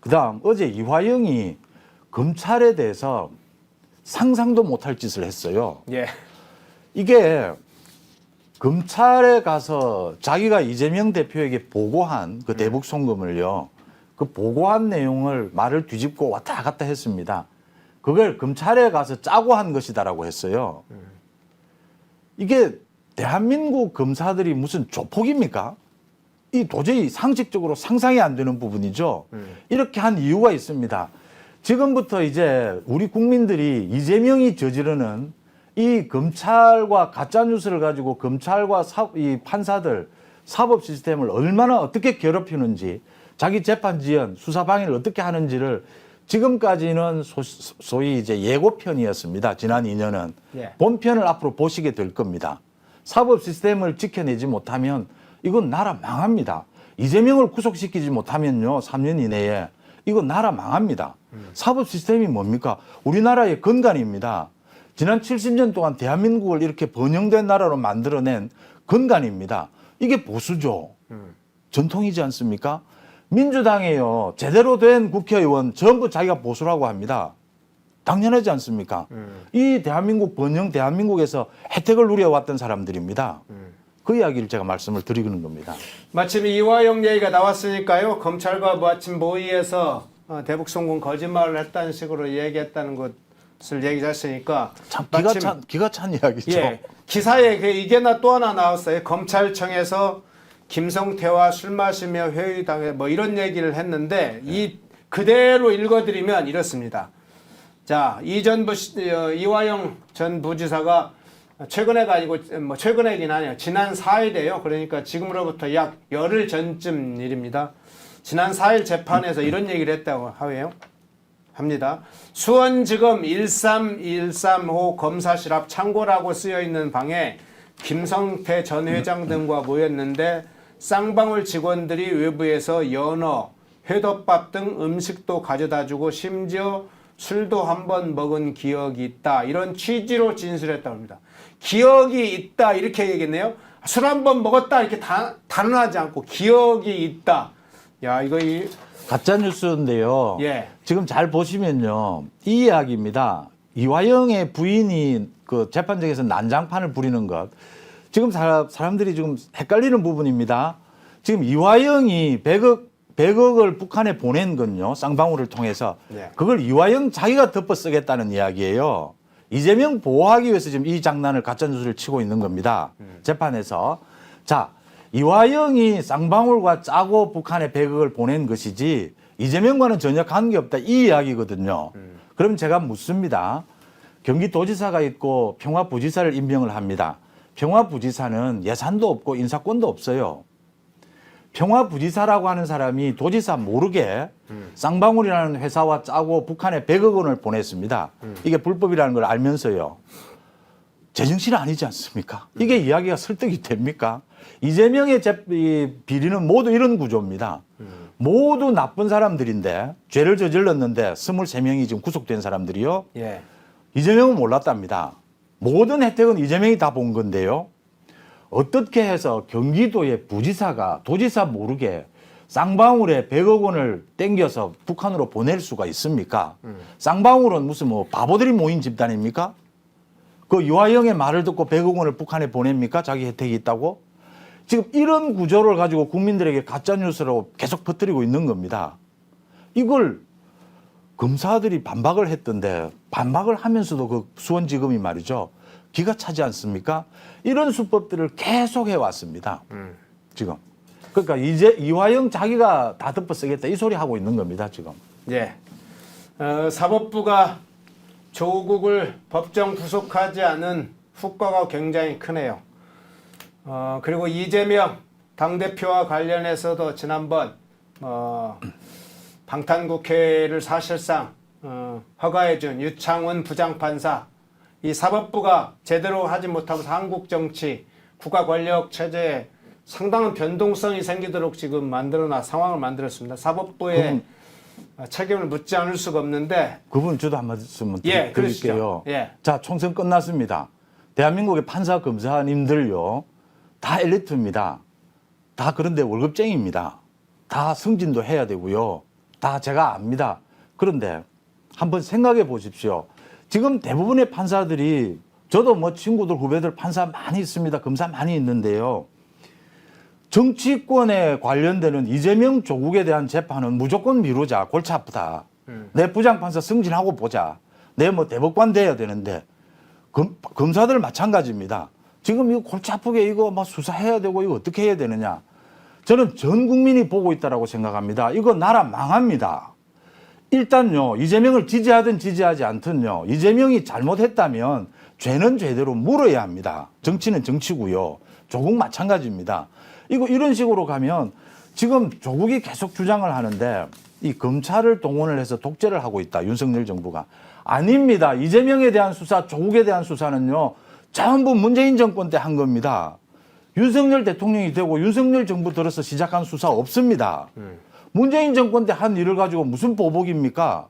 그다음 어제 이화영이 검찰에 대해서 상상도 못할 짓을 했어요. 예. 이게 검찰에 가서 자기가 이재명 대표에게 보고한 그 대북 송금을요. 그 보고한 내용을 말을 뒤집고 왔다 갔다 했습니다. 그걸 검찰에 가서 짜고 한 것이다라고 했어요. 이게 대한민국 검사들이 무슨 조폭입니까? 이 도저히 상식적으로 상상이 안 되는 부분이죠. 이렇게 한 이유가 있습니다. 지금부터 이제 우리 국민들이 이재명이 저지르는 이 검찰과 가짜뉴스를 가지고 검찰과 이 판사들 사법 시스템을 얼마나 어떻게 괴롭히는지 자기 재판 지연, 수사 방해를 어떻게 하는지를 지금까지는 소위 이제 예고편이었습니다. 지난 2년은. 예. 본편을 앞으로 보시게 될 겁니다. 사법 시스템을 지켜내지 못하면 이건 나라 망합니다. 이재명을 구속시키지 못하면요. 3년 이내에 이건 나라 망합니다. 사법 시스템이 뭡니까? 우리나라의 근간입니다. 지난 70년 동안 대한민국을 이렇게 번영된 나라로 만들어낸 근간입니다. 이게 보수죠. 전통이지 않습니까? 민주당에요. 제대로 된 국회의원 전부 자기가 보수라고 합니다. 당연하지 않습니까? 이 대한민국 번영 대한민국에서 혜택을 누려왔던 사람들입니다. 그 이야기를 제가 말씀을 드리는 겁니다. 마침 이화영 얘기가 나왔으니까요. 검찰과 마침 모의해서 대북 송금 거짓말을 했다는 식으로 얘기했다는 것을 얘기했으니까 참 마침 기가 찬 이야기죠. 예, 기사에 이게 또 하나 나왔어요. 검찰청에서 김성태와 술 마시며 회의당해 뭐 이런 얘기를 했는데 이 그대로 읽어드리면 이렇습니다. 자, 이화영 전 부지사가 최근에가 아니고 뭐 최근이긴 하네요. 지난 4일에요. 그러니까 지금으로부터 약 열흘 전쯤 일입니다. 지난 4일 재판에서 이런 얘기를 했다고 합니다. 수원지검 1313호 검사실 앞 창고라고 쓰여있는 방에 김성태 전 회장 등과 모였는데 쌍방울 직원들이 외부에서 연어, 회덮밥 등 음식도 가져다주고 심지어 술도 한 번 먹은 기억이 있다. 이런 취지로 진술했다고 합니다. 기억이 있다 이렇게 얘기했네요. 술 한 번 먹었다 이렇게 단언하지 않고 기억이 있다. 야 이거 가짜 뉴스인데요. 예. 지금 잘 보시면요. 이 이야기입니다. 이화영의 부인이 그 재판장에서 난장판을 부리는 것. 지금 사람들이 지금 헷갈리는 부분입니다. 지금 이화영이 100억을 북한에 보낸 건요. 쌍방울을 통해서. 예. 그걸 이화영 자기가 덮어 쓰겠다는 이야기예요. 이재명 보호하기 위해서 지금 이 장난을 가짜뉴스를 치고 있는 겁니다. 재판에서. 자, 이화영이 쌍방울과 짜고 북한에 100억을 보낸 것이지 이재명과는 전혀 관계없다. 이 이야기거든요. 그럼 제가 묻습니다. 경기도지사가 있고 평화부지사를 임명을 합니다. 평화부지사는 예산도 없고 인사권도 없어요. 평화부지사라고 하는 사람이 도지사 모르게 쌍방울이라는 회사와 짜고 북한에 100억 원을 보냈습니다. 이게 불법이라는 걸 알면서요. 제정신 아니지 않습니까? 이게 이야기가 설득이 됩니까? 이재명의 비리는 모두 이런 구조입니다. 모두 나쁜 사람들인데 죄를 저질렀는데 23명이 지금 구속된 사람들이요. 예. 이재명은 몰랐답니다. 모든 혜택은 이재명이 다 본 건데요. 어떻게 해서 경기도의 부지사가 도지사 모르게 쌍방울에 100억 원을 땡겨서 북한으로 보낼 수가 있습니까? 쌍방울은 무슨 뭐 바보들이 모인 집단입니까? 그 이화영의 말을 듣고 100억 원을 북한에 보냅니까? 자기 혜택이 있다고? 지금 이런 구조를 가지고 국민들에게 가짜뉴스로 계속 퍼뜨리고 있는 겁니다. 이걸 검사들이 반박을 했던데 반박을 하면서도 그 수원지검이 말이죠. 기가 차지 않습니까? 이런 수법들을 계속 해왔습니다. 지금. 그러니까 이제 이화영 자기가 다 덮어 쓰겠다 이 소리 하고 있는 겁니다. 지금. 예. 사법부가 조국을 법정 구속하지 않은 후과가 굉장히 크네요. 그리고 이재명 당대표와 관련해서도 지난번 방탄국회를 사실상 허가해준 유창훈 부장판사 이 사법부가 제대로 하지 못하면서 한국 정치, 국가 권력 체제에 상당한 변동성이 생기도록 지금 상황을 만들었습니다. 사법부의 책임을 묻지 않을 수가 없는데 그분 저도 한 말씀 예, 드릴게요. 예. 자, 총선 끝났습니다. 대한민국의 판사 검사님들요. 다 엘리트입니다. 다 그런데 월급쟁이입니다. 다 승진도 해야 되고요. 다 제가 압니다. 그런데 한번 생각해 보십시오. 지금 대부분의 판사들이 저도 뭐 친구들 후배들 판사 많이 있습니다. 검사 많이 있는데요. 정치권에 관련되는 이재명 조국에 대한 재판은 무조건 미루자. 골치 아프다. 내 부장판사 승진하고 보자. 내 뭐 대법관 돼야 되는데 검사들 마찬가지입니다. 지금 이거 골치 아프게 이거 막 수사해야 되고 이거 어떻게 해야 되느냐. 저는 전 국민이 보고 있다라고 생각합니다. 이거 나라 망합니다. 일단요, 이재명을 지지하든 지지하지 않든요, 이재명이 잘못했다면 죄는 죄대로 물어야 합니다. 정치는 정치고요. 조국 마찬가지입니다. 이거 이런 식으로 가면 지금 조국이 계속 주장을 하는데 이 검찰을 동원을 해서 독재를 하고 있다. 윤석열 정부가. 아닙니다. 이재명에 대한 수사, 조국에 대한 수사는요, 전부 문재인 정권 때 한 겁니다. 윤석열 대통령이 되고 윤석열 정부 들어서 시작한 수사 없습니다. 문재인 정권 때 한 일을 가지고 무슨 보복입니까?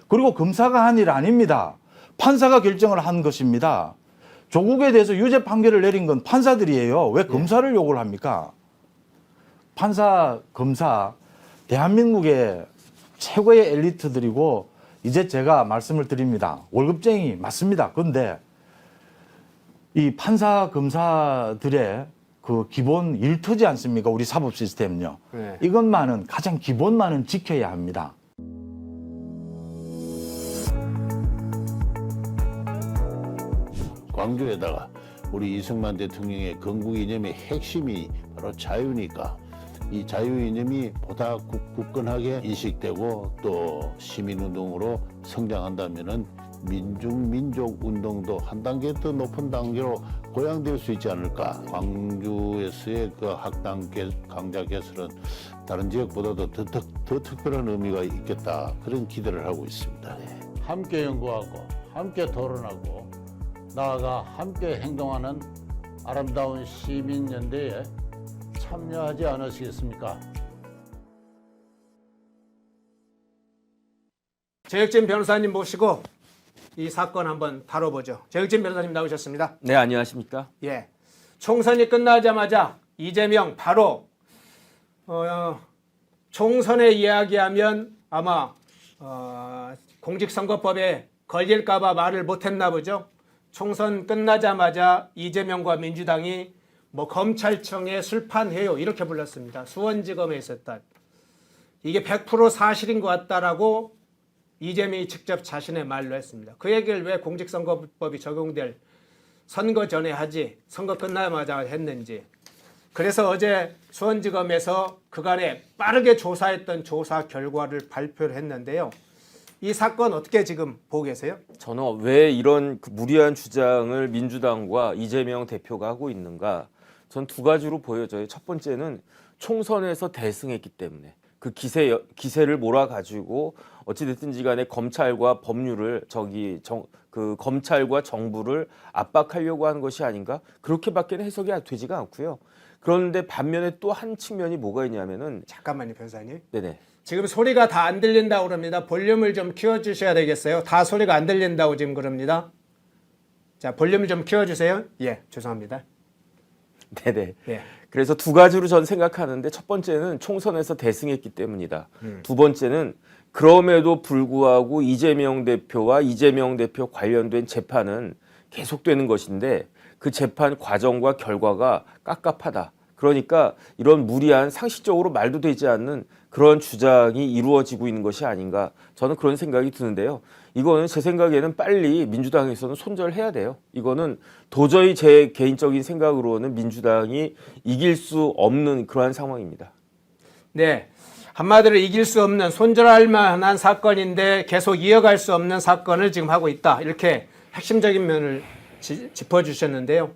그리고 검사가 한 일 아닙니다. 판사가 결정을 한 것입니다. 조국에 대해서 유죄 판결을 내린 건 판사들이에요. 왜 검사를 욕을 합니까? 판사, 검사, 대한민국의 최고의 엘리트들이고 이제 제가 말씀을 드립니다. 월급쟁이 맞습니다. 그런데 이 판사, 검사들의 그 기본 일터지 않습니까? 우리 사법 시스템은요. 네. 이것만은 가장 기본만은 지켜야 합니다. 광주에다가 우리 이승만 대통령의 건국 이념의 핵심이 바로 자유니까 이 자유 이념이 보다 굳건하게 인식되고 또 시민운동으로 성장한다면은 민족 운동도 한 단계 더 높은 단계로 고양될 수 있지 않을까. 광주에서의 그 학당 강좌 개설은 다른 지역보다도 더 특별한 의미가 있겠다. 그런 기대를 하고 있습니다. 함께 연구하고 함께 토론하고 나아가 함께 행동하는 아름다운 시민연대에 참여하지 않으시겠습니까? 재혁진 변호사님 모시고 이 사건 한번 다뤄보죠. 재혁진 변호사님 나오셨습니다. 네, 안녕하십니까? 예, 총선이 끝나자마자 이재명 바로 총선에 이야기하면 아마 공직선거법에 걸릴까봐 말을 못했나 보죠. 총선 끝나자마자 이재명과 민주당이 뭐 검찰청에 술판해요 이렇게 불렀습니다. 수원지검에 있었던 이게 100% 사실인 것 같다라고 이재명이 직접 자신의 말로 했습니다. 그 얘기를 왜 공직선거법이 적용될 선거 전에 하지 선거 끝나자마자 했는지. 그래서 어제 수원지검에서 그간에 빠르게 조사했던 조사 결과를 발표를 했는데요. 이 사건 어떻게 지금 보고 계세요? 저는 왜 이런 무리한 주장을 민주당과 이재명 대표가 하고 있는가? 전 두 가지로 보여져요. 첫 번째는 총선에서 대승했기 때문에 그 기세를 몰아가지고 어찌됐든지 간에 검찰과 법률을 검찰과 정부를 압박하려고 하는 것이 아닌가? 그렇게밖에 해석이 되지가 않고요. 그런데 반면에 또 한 측면이 뭐가 있냐면은 잠깐만요, 변호사님. 네네. 지금 소리가 다 안 들린다고 그럽니다. 볼륨을 좀 키워주셔야 되겠어요. 다 소리가 안 들린다고 지금 그럽니다. 자, 볼륨을 좀 키워주세요. 예, 죄송합니다. 네네. 예. 그래서 두 가지로 전 생각하는데 첫 번째는 총선에서 대승했기 때문이다. 두 번째는 그럼에도 불구하고 이재명 대표와 이재명 대표 관련된 재판은 계속되는 것인데 그 재판 과정과 결과가 깝깝하다. 그러니까 이런 무리한 상식적으로 말도 되지 않는 그런 주장이 이루어지고 있는 것이 아닌가. 저는 그런 생각이 드는데요. 이거는 제 생각에는 빨리 민주당에서는 손절해야 돼요. 이거는 도저히 제 개인적인 생각으로는 민주당이 이길 수 없는 그러한 상황입니다. 네. 한마디로 이길 수 없는 손절할 만한 사건인데 계속 이어갈 수 없는 사건을 지금 하고 있다. 이렇게 핵심적인 면을 짚어주셨는데요.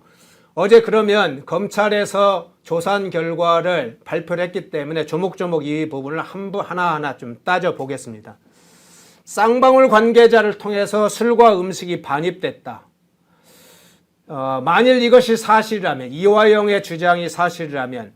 어제 그러면 검찰에서 조사한 결과를 발표를 했기 때문에 조목조목 이 부분을 하나하나 좀 따져보겠습니다. 쌍방울 관계자를 통해서 술과 음식이 반입됐다. 만일 이것이 사실이라면, 이화영의 주장이 사실이라면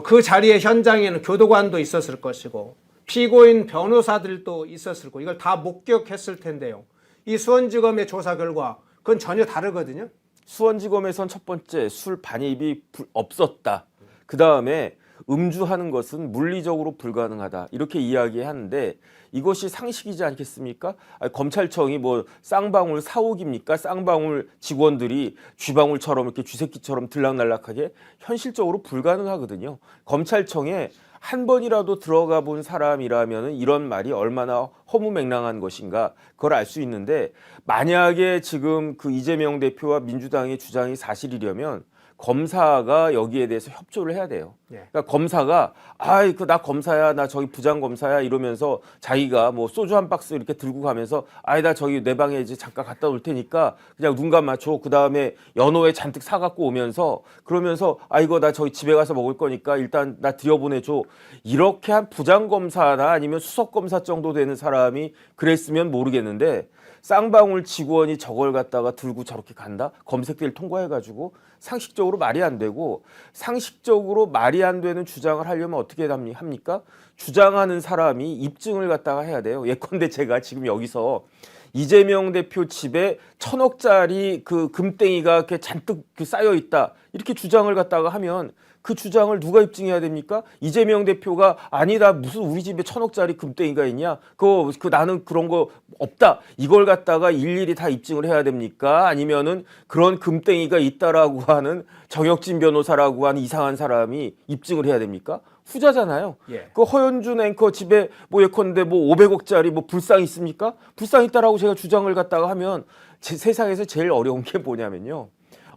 그 자리에 현장에는 교도관도 있었을 것이고 피고인 변호사들도 있었을 거고 이걸 다 목격했을 텐데요. 이 수원지검의 조사 결과 그건 전혀 다르거든요. 수원지검에선 첫 번째 술 반입이 없었다. 그 다음에 음주하는 것은 물리적으로 불가능하다 이렇게 이야기하는데 이것이 상식이지 않겠습니까? 아니, 검찰청이 뭐 쌍방울 사옥입니까? 쌍방울 직원들이 쥐방울처럼 이렇게 쥐새끼처럼 들락날락하게 현실적으로 불가능하거든요. 검찰청에 한 번이라도 들어가 본 사람이라면 이런 말이 얼마나 허무맹랑한 것인가 그걸 알 수 있는데 만약에 지금 그 이재명 대표와 민주당의 주장이 사실이려면 검사가 여기에 대해서 협조를 해야 돼요. 그러니까 검사가 아이 그 나 검사야 나 저기 부장 검사야 이러면서 자기가 뭐 소주 한 박스 이렇게 들고 가면서 아이 나 저기 내 방에 이제 잠깐 갔다 올 테니까 그냥 눈 감아줘. 그 다음에 연어회 잔뜩 사갖고 오면서 그러면서 아 이거 나 저기 집에 가서 먹을 거니까 일단 나 들여보내줘. 이렇게 한 부장 검사나 아니면 수석 검사 정도 되는 사람이 그랬으면 모르겠는데 쌍방울 직원이 저걸 갖다가 들고 저렇게 간다? 검색대를 통과해가지고 상식적으로 말이 안 되고 상식적으로 말이 안 되는 주장을 하려면 어떻게 합니까? 주장하는 사람이 입증을 갖다가 해야 돼요. 예컨대 제가 지금 여기서 이재명 대표 집에 1,000억짜리 그 금땡이가 이렇게 잔뜩 쌓여 있다. 이렇게 주장을 갖다가 하면 그 주장을 누가 입증해야 됩니까? 이재명 대표가 아니다 무슨 우리 집에 1,000억짜리 금땡이가 있냐? 그 나는 그런 거 없다. 이걸 갖다가 일일이 다 입증을 해야 됩니까? 아니면은 그런 금땡이가 있다라고 하는 정혁진 변호사라고 하는 이상한 사람이 입증을 해야 됩니까? 후자잖아요. 예. 그 허연준 앵커 집에 뭐 예컨대 뭐 500억짜리 뭐 불상 있습니까? 불상 있다라고 제가 주장을 갖다가 하면 세상에서 제일 어려운 게 뭐냐면요.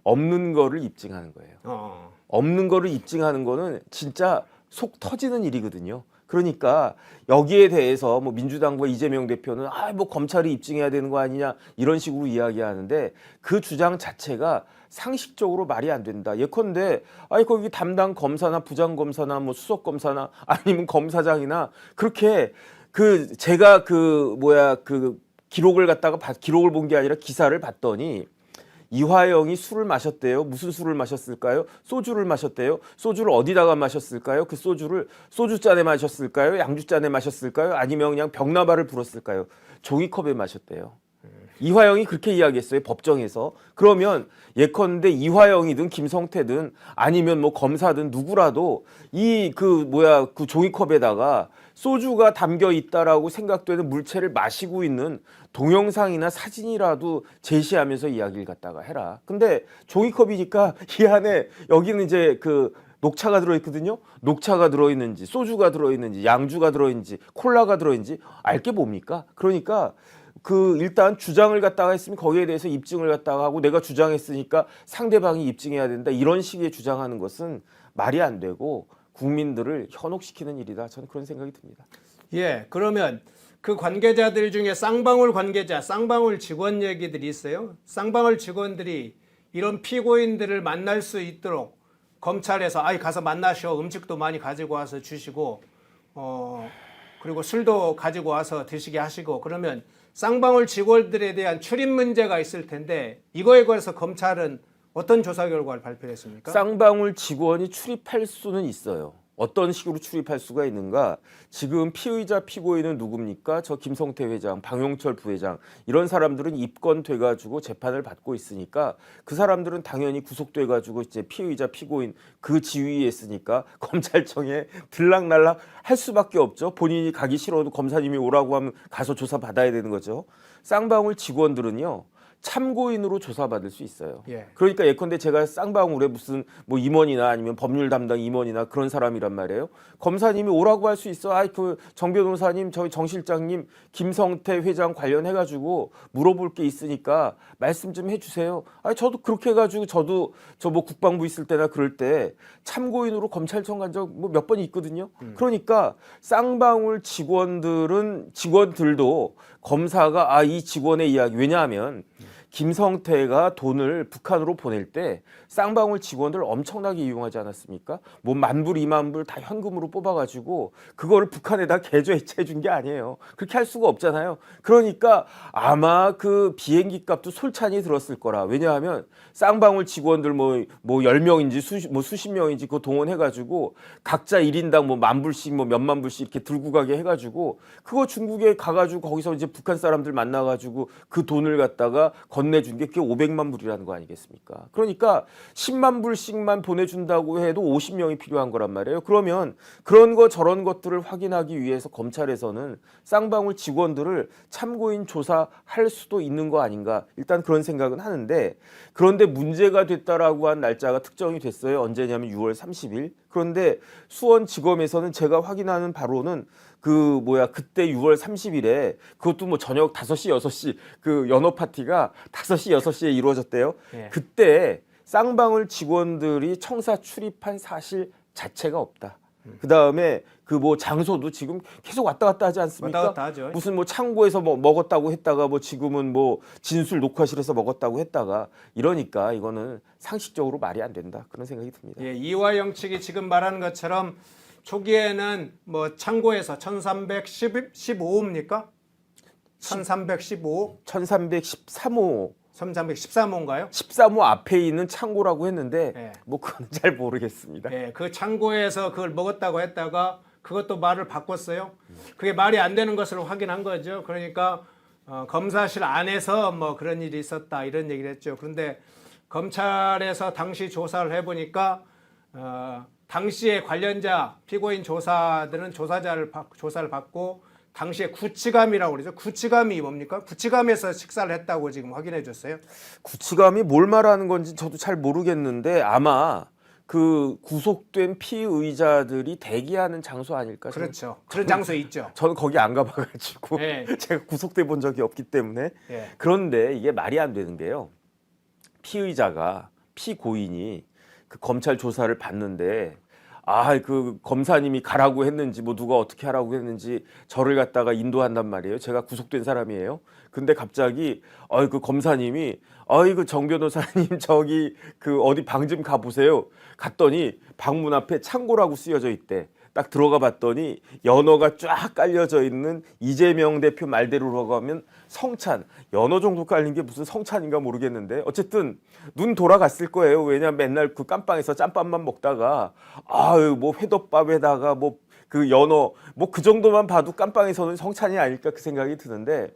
없는 거를 입증하는 거예요. 없는 거를 입증하는 거는 진짜 속 터지는 일이거든요. 그러니까 여기에 대해서 뭐 민주당과 이재명 대표는 뭐 검찰이 입증해야 되는 거 아니냐 이런 식으로 이야기하는데 그 주장 자체가 상식적으로 말이 안 된다. 예컨대 거기 담당 검사나 부장 검사나 뭐 수석 검사나 아니면 검사장이나 그렇게 제가 기록을 기록을 본 게 아니라 기사를 봤더니 이화영이 술을 마셨대요. 무슨 술을 마셨을까요? 소주를 마셨대요. 소주를 어디다가 마셨을까요? 그 소주를 소주잔에 마셨을까요? 양주잔에 마셨을까요? 아니면 그냥 병나발을 불었을까요? 종이컵에 마셨대요. 이화영이 그렇게 이야기했어요. 법정에서. 그러면 예컨대 이화영이든 김성태든 아니면 뭐 검사든 누구라도 그 종이컵에다가 소주가 담겨 있다라고 생각되는 물체를 마시고 있는 동영상이나 사진이라도 제시하면서 이야기를 갖다가 해라. 근데 종이컵이니까 이 안에 여기는 이제 그 녹차가 들어있거든요. 녹차가 들어있는지 소주가 들어있는지 양주가 들어있는지 콜라가 들어있는지 알게 뭡니까? 그러니까 일단 주장을 갖다가 했으면 거기에 대해서 입증을 갖다가 하고 내가 주장했으니까 상대방이 입증해야 된다. 이런 식의 주장하는 것은 말이 안 되고 국민들을 현혹시키는 일이다. 저는 그런 생각이 듭니다. 예, 그러면 그 관계자들 중에 쌍방울 관계자, 쌍방울 직원 얘기들이 있어요. 쌍방울 직원들이 이런 피고인들을 만날 수 있도록 검찰에서 가서 만나셔. 음식도 많이 가지고 와서 주시고 그리고 술도 가지고 와서 드시게 하시고 그러면 쌍방울 직원들에 대한 출입 문제가 있을 텐데 이거에 관해서 검찰은 어떤 조사 결과를 발표했습니까? 쌍방울 직원이 출입할 수는 있어요. 어떤 식으로 출입할 수가 있는가? 지금 피의자 피고인은 누굽니까? 저 김성태 회장, 방용철 부회장 이런 사람들은 입건돼가지고 재판을 받고 있으니까 그 사람들은 당연히 구속돼가지고 이제 피의자 피고인 그 지위에 있으니까 검찰청에 들락날락 할 수밖에 없죠. 본인이 가기 싫어도 검사님이 오라고 하면 가서 조사 받아야 되는 거죠. 쌍방울 직원들은요. 참고인으로 조사받을 수 있어요. 예. 그러니까 예컨대 제가 쌍방울에 무슨 뭐 임원이나 아니면 법률 담당 임원이나 그런 사람이란 말이에요. 검사님이 오라고 할 수 있어. 정 변호사님, 저희 정 실장님, 김성태 회장 관련해가지고 물어볼 게 있으니까 말씀 좀 해주세요. 저도 그렇게 해가지고 저도 저 뭐 국방부 있을 때나 그럴 때 참고인으로 검찰청 간 적 뭐 몇 번 있거든요. 그러니까 쌍방울 직원들도 검사가 이 직원의 이야기 왜냐하면 김성태가 돈을 북한으로 보낼 때 쌍방울 직원들 엄청나게 이용하지 않았습니까? 뭐 10,000불, 20,000불 다 현금으로 뽑아가지고 그거를 북한에다 계좌이체해 준 게 아니에요. 그렇게 할 수가 없잖아요. 그러니까 아마 그 비행기 값도 솔찬히 들었을 거라. 왜냐하면 쌍방울 직원들 뭐 10명인지 수십 명인지 그거 동원해가지고 각자 1인당 뭐 10,000불씩 뭐 몇만 불씩 이렇게 들고 가게 해가지고 그거 중국에 가가지고 거기서 이제 북한 사람들 만나가지고 그 돈을 갖다가 건네준 게 그게 500만 불이라는 거 아니겠습니까? 그러니까 10만 불씩만 보내준다고 해도 50명이 필요한 거란 말이에요. 그러면 그런 거 저런 것들을 확인하기 위해서 검찰에서는 쌍방울 직원들을 참고인 조사할 수도 있는 거 아닌가, 일단 그런 생각은 하는데, 그런데 문제가 됐다라고 한 날짜가 특정이 됐어요. 언제냐면 6월 30일. 그런데 수원지검에서는 제가 확인하는 바로는 그때 6월 30일에 그것도 뭐 저녁 5시, 6시 그 연어 파티가 5시, 6시에 이루어졌대요. 예. 그때 쌍방울 직원들이 청사 출입한 사실 자체가 없다. 그 다음에 그 뭐 장소도 지금 계속 왔다 갔다 하지 않습니까? 왔다 갔다 하죠. 무슨 뭐 창고에서 뭐 먹었다고 했다가 뭐 지금은 뭐 진술 녹화실에서 먹었다고 했다가, 이러니까 이거는 상식적으로 말이 안 된다, 그런 생각이 듭니다. 예, 이화영 측이 지금 말하는 것처럼 초기에는 뭐 창고에서 1315호입니까? 1315호? 1313호 1313호인가요? 13호 앞에 있는 창고라고 했는데 예. 뭐 그건 잘 모르겠습니다. 예, 그 창고에서 그걸 먹었다고 했다가 그것도 말을 바꿨어요. 그게 말이 안 되는 것을 확인한 거죠. 그러니까 검사실 안에서 뭐 그런 일이 있었다, 이런 얘기를 했죠. 그런데 검찰에서 당시 조사를 해보니까 당시에 관련자 피고인 조사들은 조사를 받고 당시에 구치감이라고 그러죠. 구치감이 뭡니까? 구치감에서 식사를 했다고 지금 확인해 줬어요. 구치감이 뭘 말하는 건지 저도 잘 모르겠는데 아마 그 구속된 피의자들이 대기하는 장소 아닐까? 그렇죠. 그런 장소에 있죠. 저는 거기 안 가봐가지고 네. 제가 구속돼 본 적이 없기 때문에. 예. 그런데 이게 말이 안 되는 게요. 피의자가, 피고인이 그 검찰 조사를 받는데 그 검사님이 가라고 했는지 뭐 누가 어떻게 하라고 했는지 저를 갖다가 인도한단 말이에요. 제가 구속된 사람이에요. 근데 갑자기 그 검사님이 그 정 변호사님 저기 그 어디 방 좀 가보세요. 갔더니 방문 앞에 창고라고 쓰여져 있대. 딱 들어가 봤더니 연어가 쫙 깔려져 있는 이재명 대표 말대로라고 하면 성찬, 연어 정도 깔린 게 무슨 성찬인가 모르겠는데 어쨌든 눈 돌아갔을 거예요. 왜냐면 맨날 그 깜빵에서 짬밥만 먹다가 뭐 회덮밥에다가 뭐 그 연어 뭐 그 정도만 봐도 깜빵에서는 성찬이 아닐까, 그 생각이 드는데,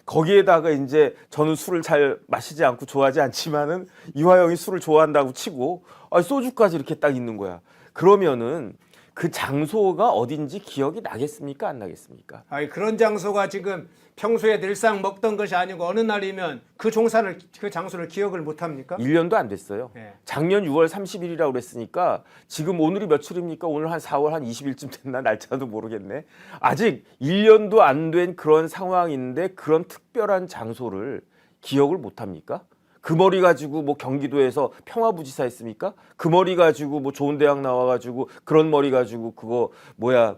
거기에다가 이제 저는 술을 잘 마시지 않고 좋아하지 않지만은 이화영이 술을 좋아한다고 치고 소주까지 이렇게 딱 있는 거야. 그러면은 그 장소가 어딘지 기억이 나겠습니까? 안 나겠습니까? 그런 장소가 지금 평소에 늘상 먹던 것이 아니고 어느 날이면 그 장소를 기억을 못 합니까? 1년도 안 됐어요. 네. 작년 6월 30일이라고 그랬으니까 지금 오늘이 며칠입니까? 오늘 한 4월 한 20일쯤 됐나? 날짜도 모르겠네. 아직 1년도 안 된 그런 상황인데 그런 특별한 장소를 기억을 못 합니까? 그 머리 가지고 뭐 경기도에서 평화부지사 했습니까? 그 머리 가지고 뭐 좋은 대학 나와가지고 그런 머리 가지고 그거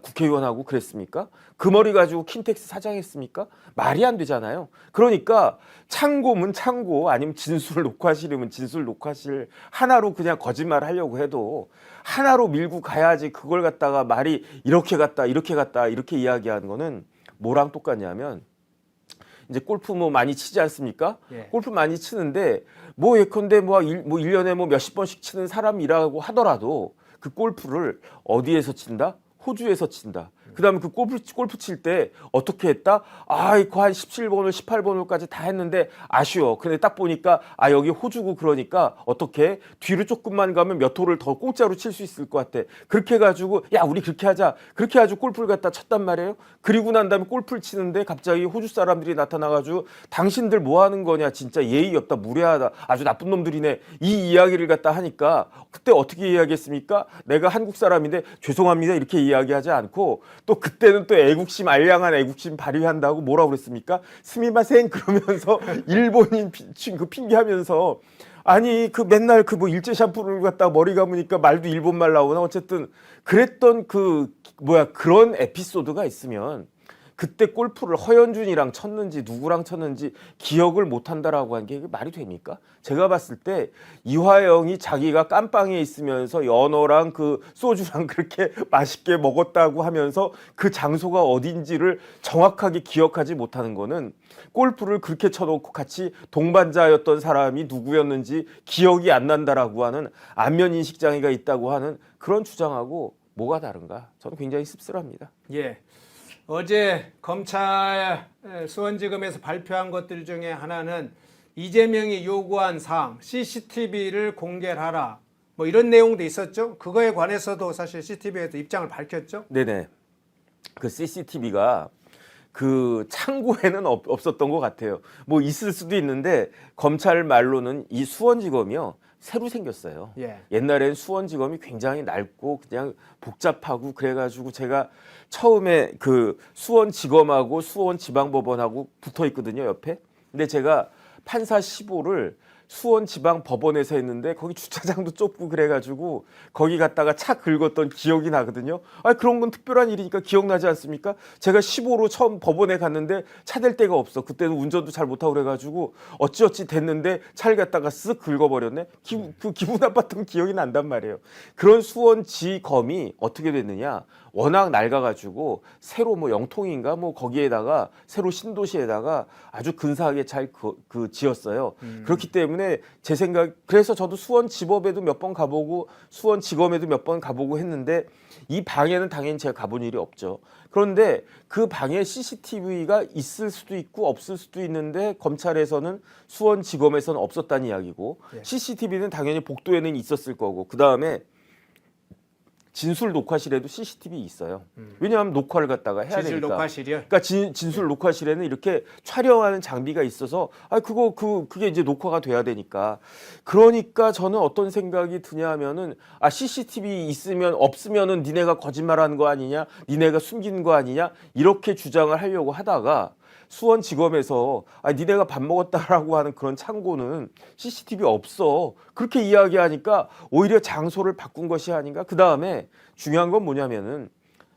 국회의원하고 그랬습니까? 그 머리 가지고 킨텍스 사장했습니까? 말이 안 되잖아요. 그러니까 창고면 창고, 아니면 진술 녹화실이면 진술 녹화실 하나로 그냥 거짓말 하려고 해도 하나로 밀고 가야지. 그걸 갖다가 말이 이렇게 갔다 이렇게 이야기하는 거는 뭐랑 똑같냐면, 이제 골프 뭐 많이 치지 않습니까? 예. 골프 많이 치는데 예컨대 1년에 뭐 몇십 번씩 치는 사람이라고 하더라도 그 골프를 어디에서 친다? 호주에서 친다. 그다음에 그 골프 칠 때 어떻게 했다? 이거 한 17번을 18번을까지 다 했는데 아쉬워. 근데 딱 보니까 여기 호주고, 그러니까 어떻게 뒤로 조금만 가면 몇 홀을 더 공짜로 칠 수 있을 것 같아. 그렇게 해가지고 우리 그렇게 하자. 그렇게 해가지고 골프를 갖다 쳤단 말이에요. 그리고 난 다음에 골프를 치는데 갑자기 호주 사람들이 나타나가지고 당신들 뭐 하는 거냐, 진짜 예의 없다, 무례하다, 아주 나쁜 놈들이네, 이 이야기를 갖다 하니까 그때 어떻게 이야기했습니까? 내가 한국 사람인데 죄송합니다 이렇게 이야기하지 않고, 또 그때는 또 알량한 애국심 발휘한다고 뭐라고 그랬습니까? 스미마센 그러면서 일본인 그 핑계하면서, 그 맨날 그 일제 샴푸를 갖다가 머리 감으니까 말도 일본말 나오나, 어쨌든 그랬던 그런 에피소드가 있으면 그때 골프를 허연준이랑 쳤는지 누구랑 쳤는지 기억을 못 한다라고 한 게 말이 됩니까? 제가 봤을 때 이화영이 자기가 깜빵에 있으면서 연어랑 그 소주랑 그렇게 맛있게 먹었다고 하면서 그 장소가 어딘지를 정확하게 기억하지 못하는 거는, 골프를 그렇게 쳐놓고 같이 동반자였던 사람이 누구였는지 기억이 안 난다라고 하는 안면인식장애가 있다고 하는 그런 주장하고 뭐가 다른가? 저는 굉장히 씁쓸합니다. 예. 어제 검찰 수원지검에서 발표한 것들 중에 하나는 이재명이 요구한 사항 CCTV를 공개하라 뭐 이런 내용도 있었죠. 그거에 관해서도 사실 CCTV에서 입장을 밝혔죠. 네네. 그 CCTV가 그 창고에는 없었던 것 같아요. 뭐 있을 수도 있는데 검찰 말로는 이 수원지검이요 새로 생겼어요. 예. 옛날엔 수원지검이 굉장히 넓고 그냥 복잡하고 그래가지고 제가 처음에 그 수원지검하고 수원지방법원하고 붙어 있거든요 옆에. 근데 제가 판사 15를 수원지방법원에서 했는데 거기 주차장도 좁고 그래가지고 거기 갔다가 차 긁었던 기억이 나거든요. 아 그런 건 특별한 일이니까 기억나지 않습니까? 제가 15로 처음 법원에 갔는데 차 댈 데가 없어. 그때는 운전도 잘 못하고 그래가지고 어찌어찌 됐는데 차를 갖다가 쓱 긁어버렸네. 그 기분 나빴던 기억이 난단 말이에요. 그런 수원지검이 어떻게 됐느냐? 워낙 낡아가지고 새로 뭐 영통인가 뭐 거기에다가 새로 신도시에다가 아주 근사하게 잘 지었어요. 그렇기 때문에 제 생각 그래서 저도 수원지법에도 몇 번 가보고 수원지검에도 몇 번 가보고 했는데 이 방에는 당연히 제가 가본 일이 없죠. 그런데 그 방에 CCTV가 있을 수도 있고 없을 수도 있는데 검찰에서는 수원지검에서는 없었다는 이야기고 CCTV는 당연히 복도에는 있었을 거고 그 다음에 진술 녹화실에도 CCTV 있어요. 왜냐하면 녹화를 갖다가 해야 진술 되니까. 녹화실이요. 그러니까 진술 녹화실에는 이렇게 촬영하는 장비가 있어서 그게 이제 녹화가 돼야 되니까. 그러니까 저는 어떤 생각이 드냐면은 CCTV 있으면 없으면은 니네가 거짓말하는 거 아니냐, 니네가 숨긴 거 아니냐 이렇게 주장을 하려고 하다가. 수원지검에서 니네가 밥 먹었다라고 하는 그런 창고는 CCTV 없어. 그렇게 이야기하니까 오히려 장소를 바꾼 것이 아닌가. 그 다음에 중요한 건 뭐냐면은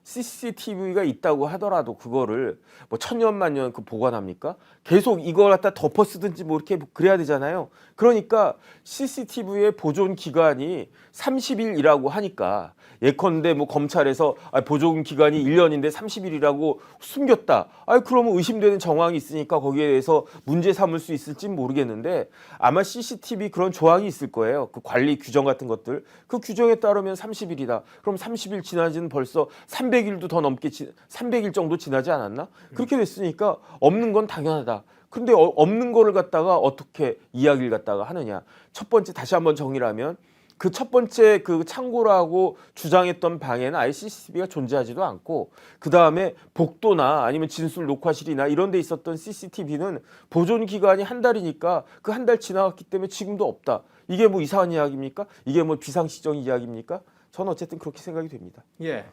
CCTV가 있다고 하더라도 그거를 뭐 천년만년 그 보관합니까? 계속 이걸 갖다 덮어 쓰든지 뭐 이렇게 그래야 되잖아요. 그러니까 CCTV의 보존 기간이 30일이라고 하니까 예컨대 뭐 검찰에서 보존 기간이 1년인데 30일이라고 숨겼다. 그러면 의심되는 정황이 있으니까 거기에 대해서 문제 삼을 수 있을지 모르겠는데 아마 CCTV 그런 조항이 있을 거예요. 그 관리 규정 같은 것들. 그 규정에 따르면 30일이다. 그럼 30일 지나지는 벌써 300일도 더 넘게 300일 정도 지나지 않았나? 그렇게 됐으니까 없는 건 당연하다. 근데 없는 거를 갖다가 어떻게 이야기를 갖다가 하느냐. 첫 번째 다시 한번 정의를 하면 그 첫 번째 그 창고라고 주장했던 방에는 아예 CCTV가 존재하지도 않고 그 다음에 복도나 아니면 진술 녹화실이나 이런 데 있었던 CCTV는 보존 기간이 한 달이니까 그 한 달 지나갔기 때문에 지금도 없다. 이게 뭐 이상한 이야기입니까? 이게 뭐 비상시적 이야기입니까? 저는 어쨌든 그렇게 생각이 됩니다. 예.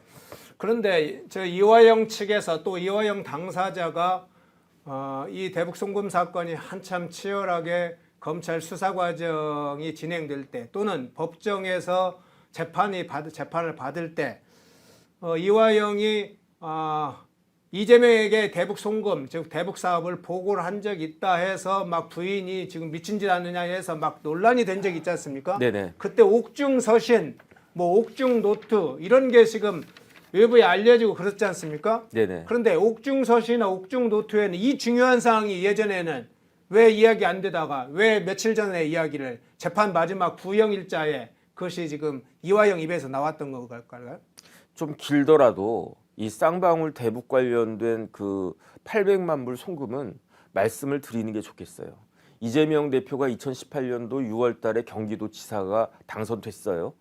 그런데 저 이화영 측에서 또 이화영 당사자가 이 대북 송금 사건이 한참 치열하게 검찰 수사 과정이 진행될 때 또는 법정에서 재판을 받을 때 이화영이 이재명에게 대북 송금 즉 대북 사업을 보고를 한 적이 있다 해서 막 부인이 지금 미친 짓 아니냐 해서 막 논란이 된 적이 있지 않습니까? 네네. 그때 옥중 서신, 뭐 옥중 노트 이런 게 지금 외부에 알려지고 그렇지 않습니까? 네네. 그런데 옥중 서신이나 옥중 노트에는 이 중요한 사항이 예전에는 왜 이야기 안 되다가 왜 며칠 전에 이야기를 재판 마지막 구형일자에 그것이 지금 이화영 입에서 나왔던 걸까요? 좀 길더라도 이 쌍방울 대북 관련된 그 800만 불 송금은 말씀을 드리는 게 좋겠어요. 이재명 대표가 2018년도 6월 달에 경기도지사가 당선됐어요.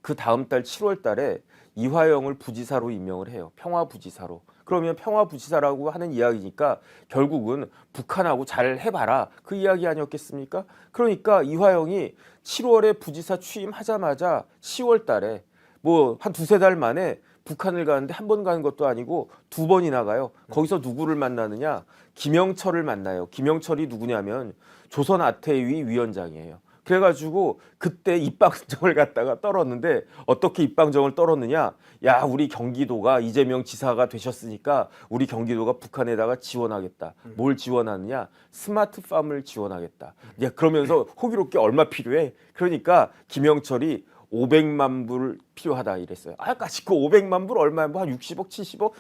그 다음 달 7월 달에 이화영을 부지사로 임명을 해요. 평화부지사로. 그러면 평화부지사라고 하는 이야기니까 결국은 북한하고 잘 해봐라. 그 이야기 아니었겠습니까? 그러니까 이화영이 7월에 부지사 취임하자마자 10월 달에 뭐 한 두세 달 만에 북한을 가는데 한 번 가는 것도 아니고 2번이나 가요. 거기서 누구를 만나느냐? 김영철을 만나요. 김영철이 누구냐면 조선아태위 위원장이에요. 그래가지고 그때 입방정을 갖다가 떨었는데 어떻게 입방정을 떨었느냐? 야, 우리 경기도가 이재명 지사가 되셨으니까 우리 경기도가 북한에다가 지원하겠다. 뭘 지원하느냐? 스마트팜을 지원하겠다. 야, 그러면서 호기롭게 얼마 필요해? 그러니까 김영철이 500만 불 필요하다 이랬어요. 까짓 그 500만 불 얼마야? 뭐 한 60억, 70억?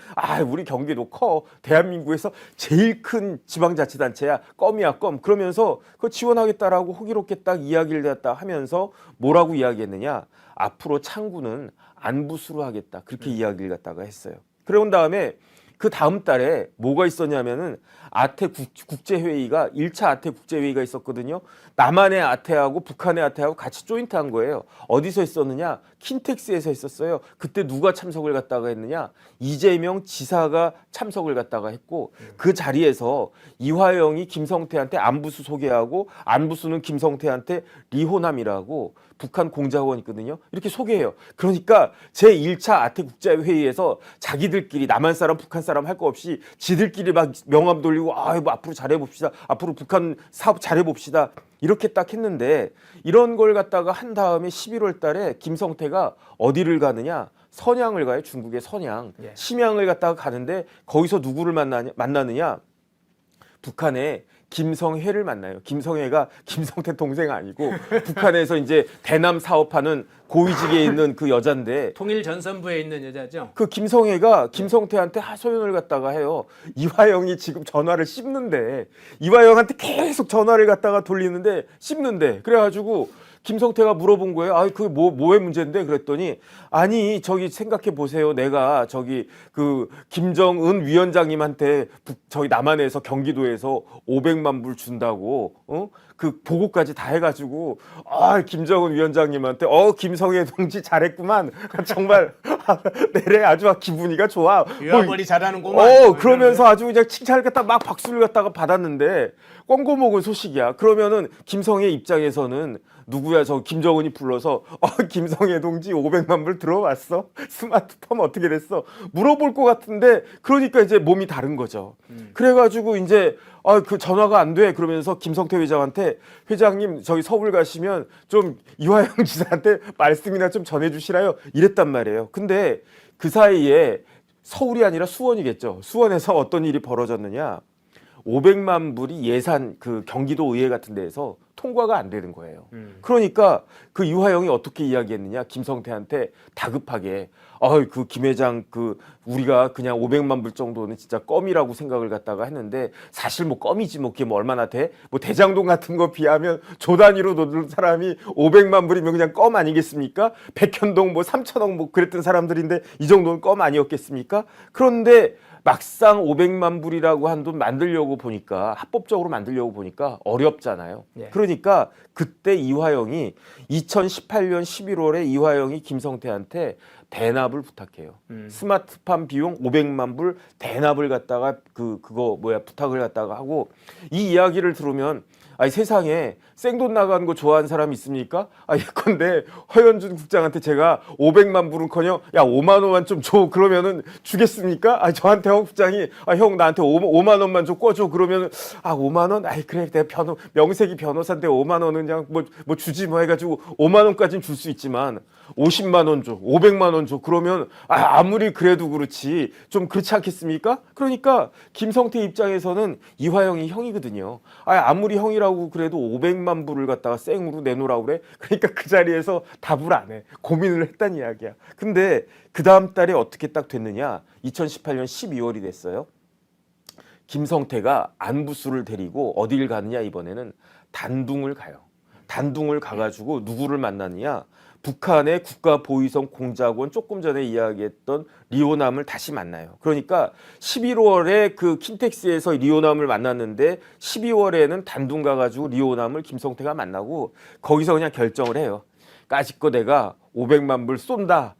우리 경기도 커. 대한민국에서 제일 큰 지방자치단체야. 껌이야, 껌. 그러면서 그거 지원하겠다라고 호기롭게 딱 이야기를 갖다 하면서 뭐라고 이야기했느냐? 앞으로 창구는 안부수로 하겠다. 그렇게 이야기를 갖다가 했어요. 그러고 다음에 그 다음 달에 뭐가 있었냐면은 아태 국제회의가 1차 아태 국제회의가 있었거든요. 남한의 아태하고 북한의 아태하고 같이 조인트한 거예요. 어디서 했었느냐? 킨텍스에서 했었어요. 그때 누가 참석을 갖다가 했느냐? 이재명 지사가 참석을 갖다가 했고 그 자리에서 이화영이 김성태한테 안부수 소개하고 안부수는 김성태한테 리호남이라고 북한 공작원 있거든요. 이렇게 소개해요. 그러니까 제1차 아태 국제회의에서 자기들끼리 남한 사람 북한 사람 할 거 없이 지들끼리 막 명함 돌리고 뭐 앞으로 잘해봅시다. 앞으로 북한 사업 잘해봅시다. 이렇게 딱 했는데 이런 걸 갖다가 한 다음에 11월 달에 김성태가 어디를 가느냐? 선양을 가요. 중국의 선양. 예. 심양을 갖다가 가는데 거기서 누구를 만나느냐? 북한의 김성회를 만나요. 김성회가 김성태 동생 아니고 북한에서 이제 대남 사업하는 고위직에 있는 그 여잔데 통일전선부에 있는 여자죠. 그 김성회가 김성태한테 하소연을 갖다가 해요. 이화영이 지금 전화를 씹는데 이화영한테 계속 전화를 갖다가 돌리는데 씹는데 그래가지고 김성태가 물어본 거예요. 그게 뭐의 문제인데? 그랬더니 아니 저기 생각해 보세요. 내가 저기 그 김정은 위원장님한테 저기 남한에서 경기도에서 500만 불 준다고 그 보고까지 다 해가지고 김정은 위원장님한테 김성애 동지 잘했구만. 정말 내래 아주 기분이가 좋아. 유아머리 잘하는구만. 그러면서 아주 그냥 칭찬을 갖다 막 박수를 갖다가 받았는데 꽝고 먹은 소식이야. 그러면은 김성애 입장에서는 누구야 저 김정은이 불러서 김성애 동지 500만 불 들어왔어? 스마트폰 어떻게 됐어? 물어볼 것 같은데 그러니까 이제 몸이 다른 거죠. 그래가지고 이제 그 전화가 안 돼. 그러면서 김성태 회장한테 회장님 저기 서울 가시면 좀 이화영 지사한테 말씀이나 좀 전해주시라요. 이랬단 말이에요. 근데 그 사이에 서울이 아니라 수원이겠죠. 수원에서 어떤 일이 벌어졌느냐. 500만 불이 예산 그 경기도 의회 같은 데에서 통과가 안 되는 거예요. 그러니까 그 이화영이 어떻게 이야기했느냐. 김성태한테 다급하게 그 김 회장 우리가 그냥 500만 불 정도는 진짜 껌이라고 생각을 갖다가 했는데 사실 뭐 껌이지 뭐 그게 뭐 얼마나 돼? 뭐 대장동 같은 거 비하면 조 단위로 노는 사람이 500만 불이면 그냥 껌 아니겠습니까? 백현동 뭐 3천억 뭐 그랬던 사람들인데 이 정도는 껌 아니었겠습니까? 그런데 막상 500만 불이라고 한 돈 만들려고 보니까 합법적으로 만들려고 보니까 어렵잖아요. 예. 그러니까 그때 이화영이 2018년 11월에 이화영이 김성태한테 대납을 부탁해요. 스마트팜 비용 500만 불 대납을 갖다가 부탁을 갖다가 하고 이 이야기를 들으면 세상에 생돈 나가는 거 좋아하는 사람 있습니까? 예컨대 허현준 국장한테 제가 500만 불은커녕 5만 원만 좀 줘 그러면은 주겠습니까? 저한테 허 국장이 형 나한테 5만 원만 좀 꿔줘 그러면 5만 원? 그래 내가 명색이 변호사인데 5만 원은 그냥 뭐 주지 뭐 해가지고 5만 원까지는 줄 수 있지만 50만 원 줘, 500만 원 줘 그러면 아무리 그래도 그렇지 좀 그렇지 않겠습니까? 그러니까 김성태 입장에서는 이화영이 형이거든요. 아무리 형이라고 그래도 500만 불을 갖다가 생으로 내놓으라고 그래? 그러니까 그 자리에서 답을 안 해. 고민을 했단 이야기야. 근데 그 다음 달에 어떻게 딱 됐느냐? 2018년 12월이 됐어요. 김성태가 안부수를 데리고 어디를 가느냐 이번에는 단둥을 가요. 단둥을 가가지고 누구를 만나느냐? 북한의 국가보위성 공작원 조금 전에 이야기했던 리오남을 다시 만나요. 그러니까 11월에 그 킨텍스에서 리오남을 만났는데 12월에는 단둥 가가지고 리오남을 김성태가 만나고 거기서 그냥 결정을 해요. 까짓거 내가 500만 불 쏜다.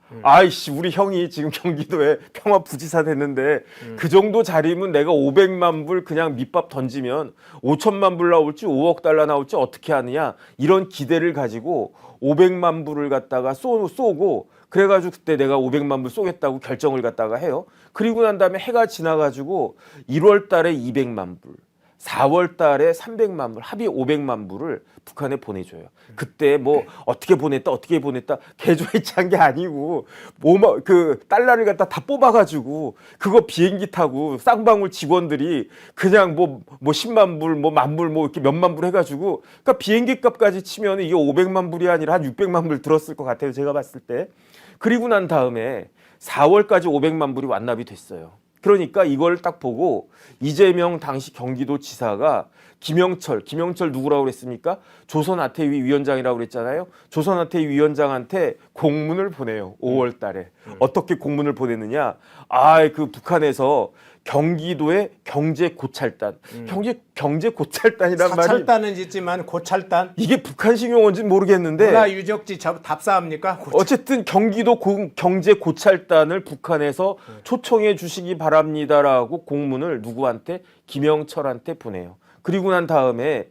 우리 형이 지금 경기도에 평화부지사 됐는데 그 정도 자리면 내가 500만 불 그냥 밑밥 던지면 5천만 불 나올지 5억 달러 나올지 어떻게 하느냐 이런 기대를 가지고 500만 불을 갖다가 쏘고 그래가지고 그때 내가 500만 불 쏘겠다고 결정을 갖다가 해요. 그리고 난 다음에 해가 지나가지고 1월 달에 200만 불 4월 달에 300만 불, 합의 500만 불을 북한에 보내줘요. 그때 뭐 어떻게 보냈다 개조해찬 게 아니고 달러를 갖다 다 뽑아가지고 그거 비행기 타고 쌍방울 직원들이 그냥 뭐 10만 불, 뭐 만 불, 뭐 이렇게 몇만 불 해가지고 그러니까 비행기 값까지 치면 이게 500만 불이 아니라 한 600만 불 들었을 것 같아요. 제가 봤을 때. 그리고 난 다음에 4월까지 500만 불이 완납이 됐어요. 그러니까 이걸 딱 보고 이재명 당시 경기도지사가 김영철 누구라고 그랬습니까? 조선아태위 위원장이라고 그랬잖아요. 조선아태위 위원장한테 공문을 보내요. 5월 달에. 어떻게 공문을 보냈느냐? 그 북한에서 경기도의 경제 고찰단. 경제 고찰단이란 말이 사찰단은 있지만 고찰단 이게 북한식 용어인지는 모르겠는데 문화유적지 답사합니까? 어쨌든 경기도 경제 고찰단을 북한에서 초청해 주시기 바랍니다라고 공문을 누구한테? 김영철한테 보내요. 그리고 난 다음에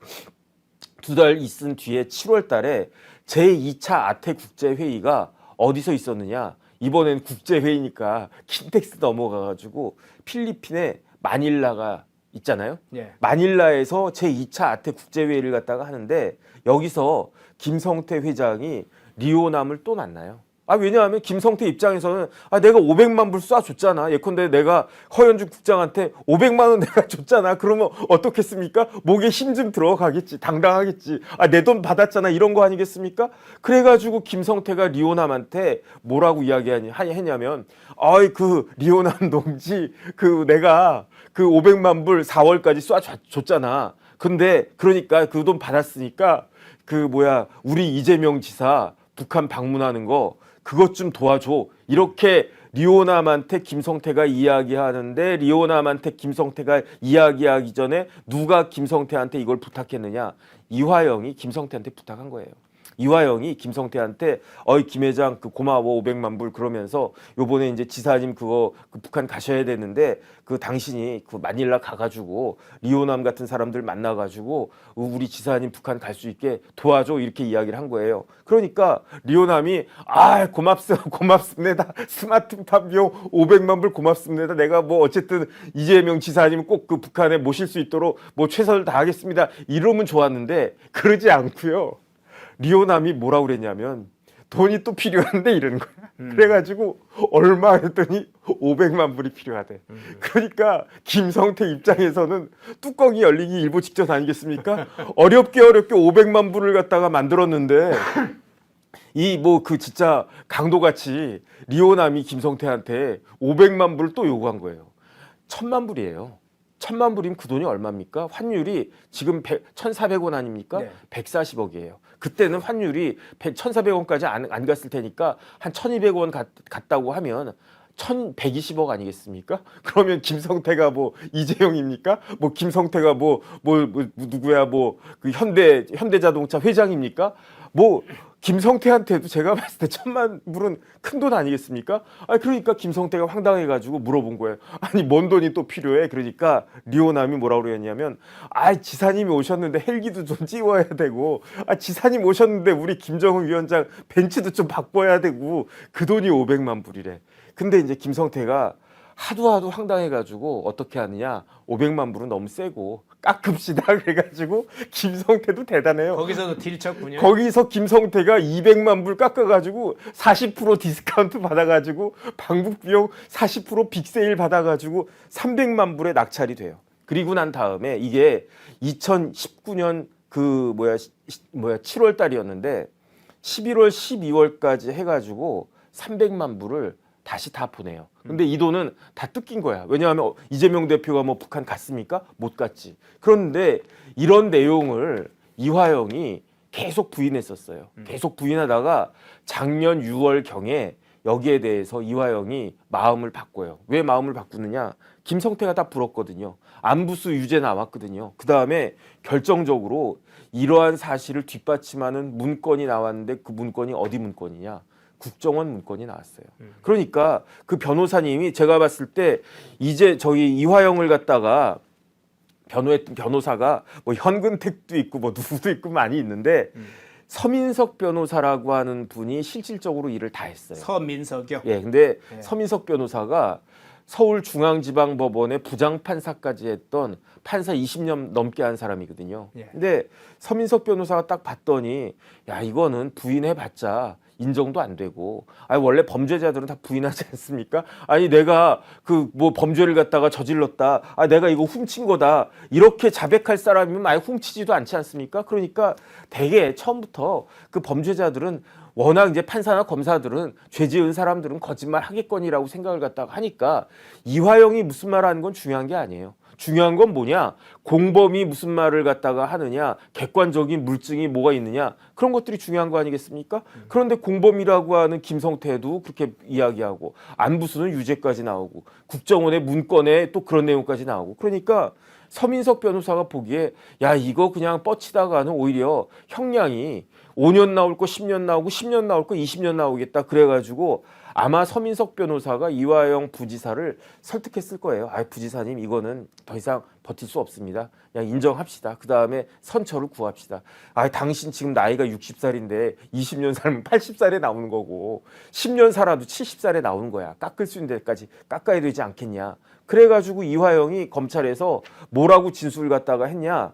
2달 있은 뒤에 7월 달에 제2차 아태 국제회의가 어디서 있었느냐? 이번엔 국제회의니까 킨텍스 넘어가가지고 필리핀의 마닐라가 있잖아요. 예. 마닐라에서 제2차 아태 국제회의를 갖다가 하는데 여기서 김성태 회장이 리오남을 또 만나요. 왜냐하면 김성태 입장에서는 내가 500만 불 쏴줬잖아. 예컨대 내가 허현주 국장한테 500만 원 내가 줬잖아. 그러면 어떻겠습니까? 목에 힘 좀 들어가겠지. 당당하겠지. 내 돈 받았잖아. 이런 거 아니겠습니까? 그래가지고 김성태가 리오남한테 뭐라고 이야기했냐면 그 리오남 동지 내가 그 500만 불 4월까지 쏴줬잖아. 근데 그러니까 그 돈 받았으니까 우리 이재명 지사 북한 방문하는 거 그것 좀 도와줘. 이렇게 리오남한테 김성태가 이야기하는데 리오남한테 김성태가 이야기하기 전에 누가 김성태한테 이걸 부탁했느냐? 이화영이 김성태한테 부탁한 거예요. 이화영이 김성태한테 김 회장 고마워 500만 불 그러면서 요번에 이제 지사님 그 북한 가셔야 되는데 당신이 마닐라 가가지고 리오남 같은 사람들 만나가지고 우리 지사님 북한 갈 수 있게 도와줘 이렇게 이야기를 한 거예요. 그러니까 리오남이 고맙습니다. 스마트팜 비용 500만 불 고맙습니다. 내가 어쨌든 이재명 지사님 꼭 북한에 모실 수 있도록 최선을 다하겠습니다. 이러면 좋았는데 그러지 않고요. 리오남이 뭐라고 그랬냐면 돈이 또 필요한데 이러는 거야. 그래가지고 얼마 했더니 500만 불이 필요하대. 그러니까 김성태 입장에서는 뚜껑이 열리기 일보 직전 아니겠습니까? 어렵게 500만 불을 갖다가 만들었는데 진짜 강도같이 리오남이 김성태한테 500만 불을 또 요구한 거예요. 1000만 불이에요. 1000만 불이면 그 돈이 얼마입니까? 환율이 지금 1,400원 아닙니까? 네. 140억이에요. 그때는 환율이 1,400원까지 안 갔을 테니까 한 1,200원 갔다고 하면 1,120억 아니겠습니까? 그러면 김성태가 이재용입니까? 김성태가 누구야? 그 현대자동차 회장입니까? 김성태한테도 제가 봤을 때 1000만 불은 큰 돈 아니겠습니까? 그러니까 김성태가 황당해가지고 물어본 거예요. 뭔 돈이 또 필요해? 그러니까 리오남이 뭐라고 그랬냐면 지사님이 오셨는데 헬기도 좀 띄워야 되고 지사님 오셨는데 우리 김정은 위원장 벤츠도 좀 바꿔야 되고 그 돈이 500만 불이래. 근데 이제 김성태가 하도 황당해가지고 어떻게 하느냐 500만 불은 너무 세고 깎읍시다 그래가지고 김성태도 대단해요. 거기서도 딜 쳤군요. 거기서 김성태가 200만 불 깎아가지고 40% 디스카운트 받아가지고 방북 비용 40% 빅세일 받아가지고 300만 불에 낙찰이 돼요. 그리고 난 다음에 이게 2019년 7월 달이었는데 11월 12월까지 해가지고 300만 불을 다시 다 보내요. 근데 이 돈은 다 뜯긴 거야. 왜냐하면 이재명 대표가 북한 갔습니까? 못 갔지. 그런데 이런 내용을 이화영이 계속 부인했었어요. 계속 부인하다가 작년 6월경에 여기에 대해서 이화영이 마음을 바꿔요. 왜 마음을 바꾸느냐? 김성태가 다 불었거든요. 안부수 유죄 나왔거든요. 그 다음에 결정적으로 이러한 사실을 뒷받침하는 문건이 나왔는데 그 문건이 어디 문건이냐? 국정원 문건이 나왔어요. 그러니까 그 변호사님이 제가 봤을 때 이제 저희 이화영을 갖다가 변호했던 변호사가 현근택도 있고 누구도 있고 많이 있는데 서민석 변호사라고 하는 분이 실질적으로 일을 다 했어요. 서민석이요. 예, 근데 서민석 변호사가 서울중앙지방법원의 부장판사까지 했던 판사 20년 넘게 한 사람이거든요. 예. 근데 서민석 변호사가 딱 봤더니 이거는 부인해봤자 인정도 안 되고 원래 범죄자들은 다 부인하지 않습니까? 내가 범죄를 갖다가 저질렀다. 내가 이거 훔친 거다. 이렇게 자백할 사람이면 아예 훔치지도 않지 않습니까? 그러니까 대개 처음부터 그 범죄자들은 워낙 이제 판사나 검사들은 죄 지은 사람들은 거짓말 하겠거니라고 생각을 갖다가 하니까 이화영이 무슨 말 하는 건 중요한 게 아니에요. 중요한 건 뭐냐? 공범이 무슨 말을 갖다가 하느냐? 객관적인 물증이 뭐가 있느냐? 그런 것들이 중요한 거 아니겠습니까? 그런데 공범이라고 하는 김성태도 그렇게 이야기하고 안부수는 유죄까지 나오고 국정원의 문건에 또 그런 내용까지 나오고 그러니까 서민석 변호사가 보기에 야 이거 그냥 뻗치다가는 오히려 형량이 5년 나올 거 10년 나오고 10년 나올 거 20년 나오겠다 그래가지고 아마 서민석 변호사가 이화영 부지사를 설득했을 거예요. 아 부지사님 이거는 더 이상 버틸 수 없습니다. 그냥 인정합시다. 그 다음에 선처를 구합시다. 아 당신 지금 나이가 60살인데 20년 살면 80살에 나오는 거고 10년 살아도 70살에 나오는 거야. 깎을 수 있는 데까지 깎아야 되지 않겠냐. 그래가지고 이화영이 검찰에서 뭐라고 진술을 갖다가 했냐.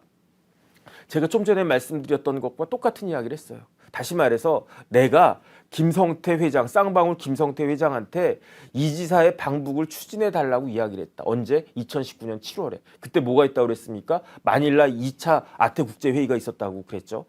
제가 좀 전에 말씀드렸던 것과 똑같은 이야기를 했어요. 다시 말해서 내가 김성태 회장, 쌍방울 김성태 회장한테 이 지사의 방북을 추진해 달라고 이야기를 했다. 언제? 2019년 7월에. 그때 뭐가 있다고 그랬습니까? 마닐라 2차 아태국제회의가 있었다고 그랬죠.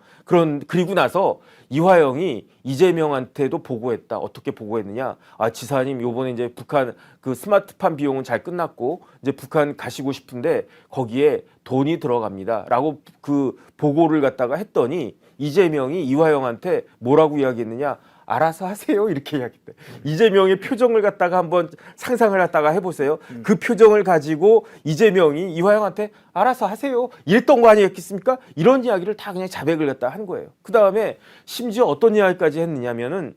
그리고 나서 이화영이 이재명한테도 보고했다. 어떻게 보고했느냐? 아, 지사님 요번에 이제 북한 그 스마트팜 비용은 잘 끝났고 이제 북한 가시고 싶은데 거기에 돈이 들어갑니다. 라고 그 보고를 갖다가 했더니 이재명이 이화영한테 뭐라고 이야기했느냐? 알아서 하세요 이렇게 이야기했대. 이재명의 표정을 갖다가 한번 상상을 갖다가 해보세요. 그 표정을 가지고 이재명이 이화영한테 알아서 하세요 이랬던 거 아니겠습니까? 이런 이야기를 다 그냥 자백을 갖다가 한 거예요. 그 다음에 심지어 어떤 이야기까지 했느냐면은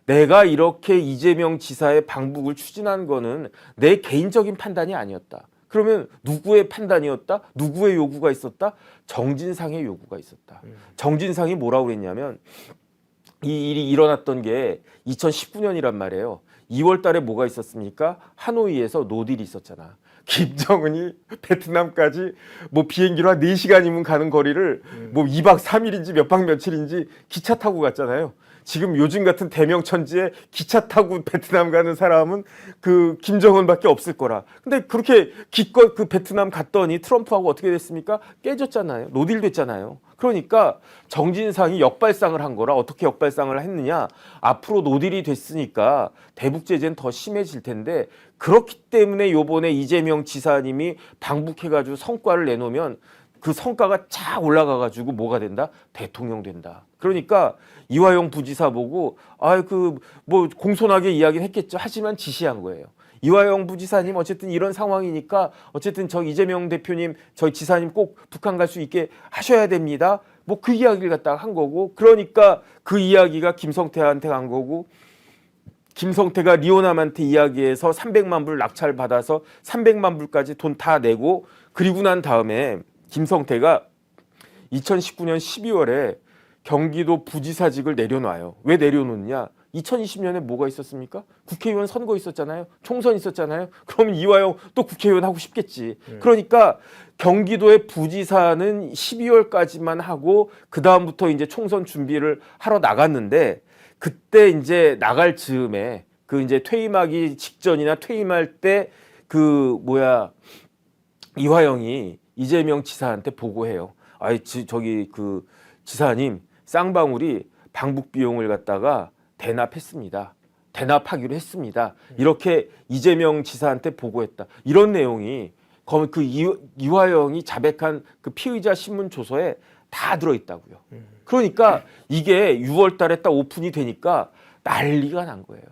내가 이렇게 이재명 지사의 방북을 추진한 거는 내 개인적인 판단이 아니었다. 그러면 누구의 판단이었다? 누구의 요구가 있었다? 정진상의 요구가 있었다. 정진상이 뭐라고 그랬냐면 이 일이 일어났던 게 2019년이란 말이에요. 2월 달에 뭐가 있었습니까? 하노이에서 노딜이 있었잖아. 김정은이 베트남까지 뭐 비행기로 한 4시간이면 가는 거리를 뭐 2박 3일인지 몇 박 며칠인지 기차 타고 갔잖아요. 지금 요즘 같은 대명천지에 기차 타고 베트남 가는 사람은 그 김정은밖에 없을 거라. 근데 그렇게 기껏 그 베트남 갔더니 트럼프하고 어떻게 됐습니까? 깨졌잖아요. 노딜 됐잖아요. 그러니까 정진상이 역발상을 한 거라. 어떻게 역발상을 했느냐? 앞으로 노딜이 됐으니까 대북 제재는 더 심해질 텐데 그렇기 때문에 요번에 이재명 지사님이 방북해가지고 성과를 내놓으면 그 성과가 쫙 올라가가지고 뭐가 된다? 대통령 된다. 그러니까 이화영 부지사 보고 뭐 공손하게 이야기는 했겠죠. 하지만 지시한 거예요. 이화영 부지사님 어쨌든 이런 상황이니까 어쨌든 저 이재명 대표님 저희 지사님 꼭 북한 갈 수 있게 하셔야 됩니다. 뭐 그 이야기를 갖다가 한 거고 그러니까 그 이야기가 김성태한테 간 거고 김성태가 리오남한테 이야기해서 300만 불 낙찰 받아서 300만 불까지 돈 다 내고 그리고 난 다음에 김성태가 2019년 12월에 경기도 부지사직을 내려놔요. 왜 내려놓느냐? 2020년에 뭐가 있었습니까? 국회의원 선거 있었잖아요. 총선 있었잖아요. 그러면 이화영 또 국회의원 하고 싶겠지. 그러니까 경기도의 부지사는 12월까지만 하고 그 다음부터 이제 총선 준비를 하러 나갔는데 그때 이제 나갈 즈음에 그 이제 퇴임하기 직전이나 퇴임할 때 이화영이 이재명 지사한테 보고해요. 저기 그 지사님 쌍방울이 방북 비용을 갖다가 대납했습니다. 대납하기로 했습니다. 이렇게 이재명 지사한테 보고했다. 이런 내용이 그 이화영이 자백한 그 피의자 신문 조서에 다 들어있다고요. 그러니까 이게 6월 달에 딱 오픈이 되니까 난리가 난 거예요.